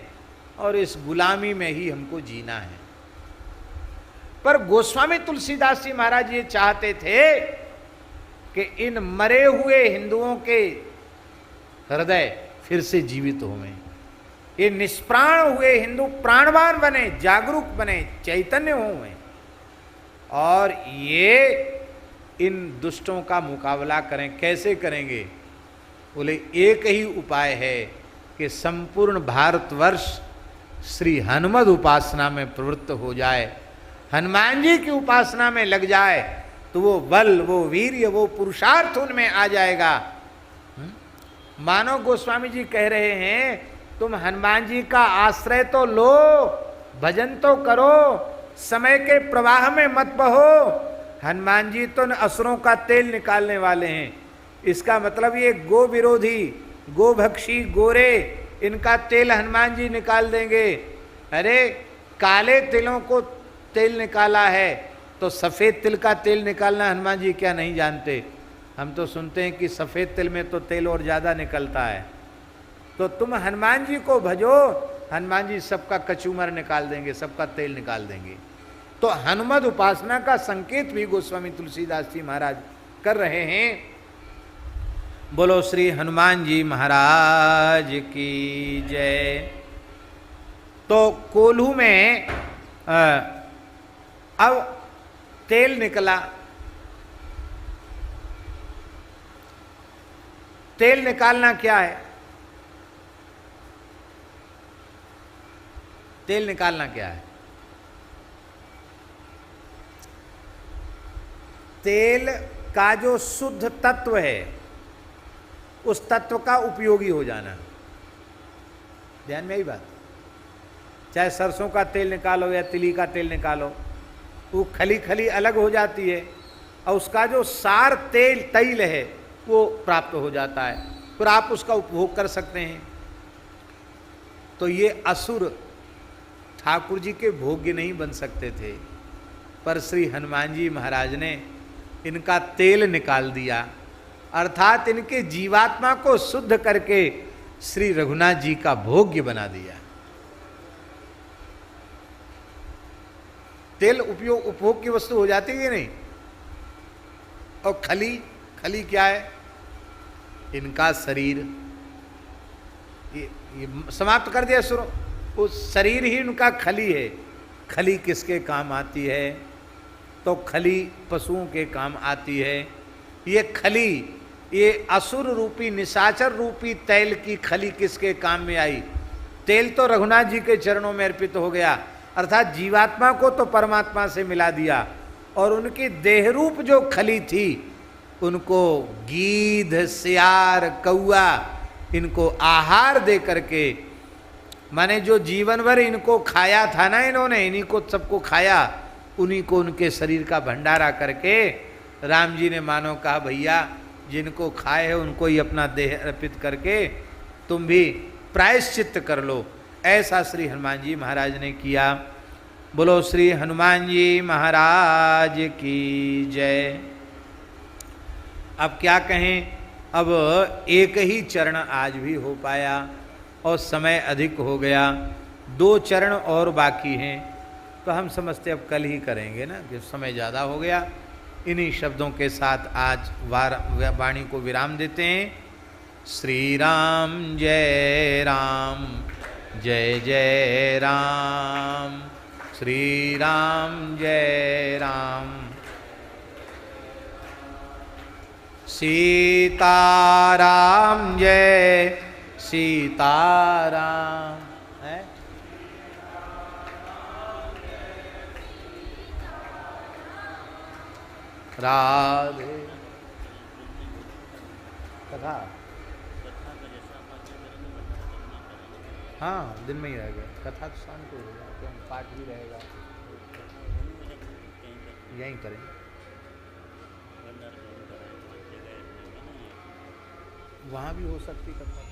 और इस गुलामी में ही हमको जीना है। पर गोस्वामी तुलसीदास जी महाराज ये चाहते थे कि इन मरे हुए हिंदुओं के हृदय फिर से जीवित होवें, ये निष्प्राण हुए हिंदू प्राणवान बने, जागरूक बने, चैतन्य होवें और ये इन दुष्टों का मुकाबला करें। कैसे करेंगे? बोले एक ही उपाय है कि संपूर्ण भारतवर्ष श्री हनुमद उपासना में प्रवृत्त हो जाए, हनुमान जी की उपासना में लग जाए, तो वो बल, वो वीर्य, वो पुरुषार्थ उनमें आ जाएगा। मानो गोस्वामी जी कह रहे हैं तुम हनुमान जी का आश्रय तो लो, भजन तो करो, समय के प्रवाह में मत बहो। हनुमान जी तो असुरों का तेल निकालने वाले हैं। इसका मतलब ये गो विरोधी, गोभक्षी, गोरे, इनका तेल हनुमान जी निकाल देंगे। अरे काले तिलों को तेल निकाला है तो सफ़ेद तिल का तेल निकालना हनुमान जी क्या नहीं जानते? हम तो सुनते हैं कि सफ़ेद तिल में तो तेल और ज़्यादा निकलता है। तो तुम हनुमान जी को भजो, हनुमान जी सबका कचूमर निकाल देंगे, सबका तेल निकाल देंगे। तो हनुमद उपासना का संकेत भी गोस्वामी तुलसीदास जी महाराज कर रहे हैं। बोलो श्री हनुमान जी महाराज की जय। तो कोल्हू में अब तेल निकला। तेल निकालना क्या है? तेल निकालना क्या है? तेल का जो शुद्ध तत्व है उस तत्व का उपयोगी हो जाना। ध्यान में यही बात। चाहे सरसों का तेल निकालो या तिली का तेल निकालो, वो खली खली अलग हो जाती है और उसका जो सार तेल तैल है वो प्राप्त हो जाता है, फिर आप उसका उपभोग कर सकते हैं। तो ये असुर ठाकुर जी के भोग्य नहीं बन सकते थे, पर श्री हनुमान जी महाराज ने इनका तेल निकाल दिया, अर्थात इनके जीवात्मा को शुद्ध करके श्री रघुनाथ जी का भोग्य बना दिया। तेल उपभोग की वस्तु हो जाती है नहीं। और खली, खली क्या है? इनका शरीर, ये समाप्त कर दिया शुरू, उस शरीर ही उनका खली है। खली किसके काम आती है? तो खली पशुओं के काम आती है। ये खली, ये असुर रूपी निशाचर रूपी तैल की खली किसके काम में आई? तेल तो रघुनाथ जी के चरणों में अर्पित हो गया, अर्थात जीवात्मा को तो परमात्मा से मिला दिया, और उनकी देहरूप जो खली थी उनको गीध, सियार, कौआ इनको आहार दे करके, माने जो जीवन भर इनको खाया था ना, इन्होंने इन्हीं को सबको खाया, उन्हीं को उनके शरीर का भंडारा करके राम जी ने मानो कहा भैया जिनको खाए है उनको ही अपना देह अर्पित करके तुम भी प्रायश्चित्त कर लो। ऐसा श्री हनुमान जी महाराज ने किया। बोलो श्री हनुमान जी महाराज की जय। अब क्या कहें, अब एक ही चरण आज भी हो पाया और समय अधिक हो गया, 2 चरण और बाकी हैं, तो हम समझते अब कल ही करेंगे ना, कि समय ज़्यादा हो गया। इन्हीं शब्दों के साथ आज वाणी को विराम देते हैं। श्री राम जय राम, जय जय राम, श्री राम जय राम, सीताराम जय सीताराम। है राधे कथा, हाँ दिन में ही रहेगा, कथा तो शाम को होगा, तो पाठ भी रहेगा, यहीं करेंगे। वहाँ भी हो सकती कथा।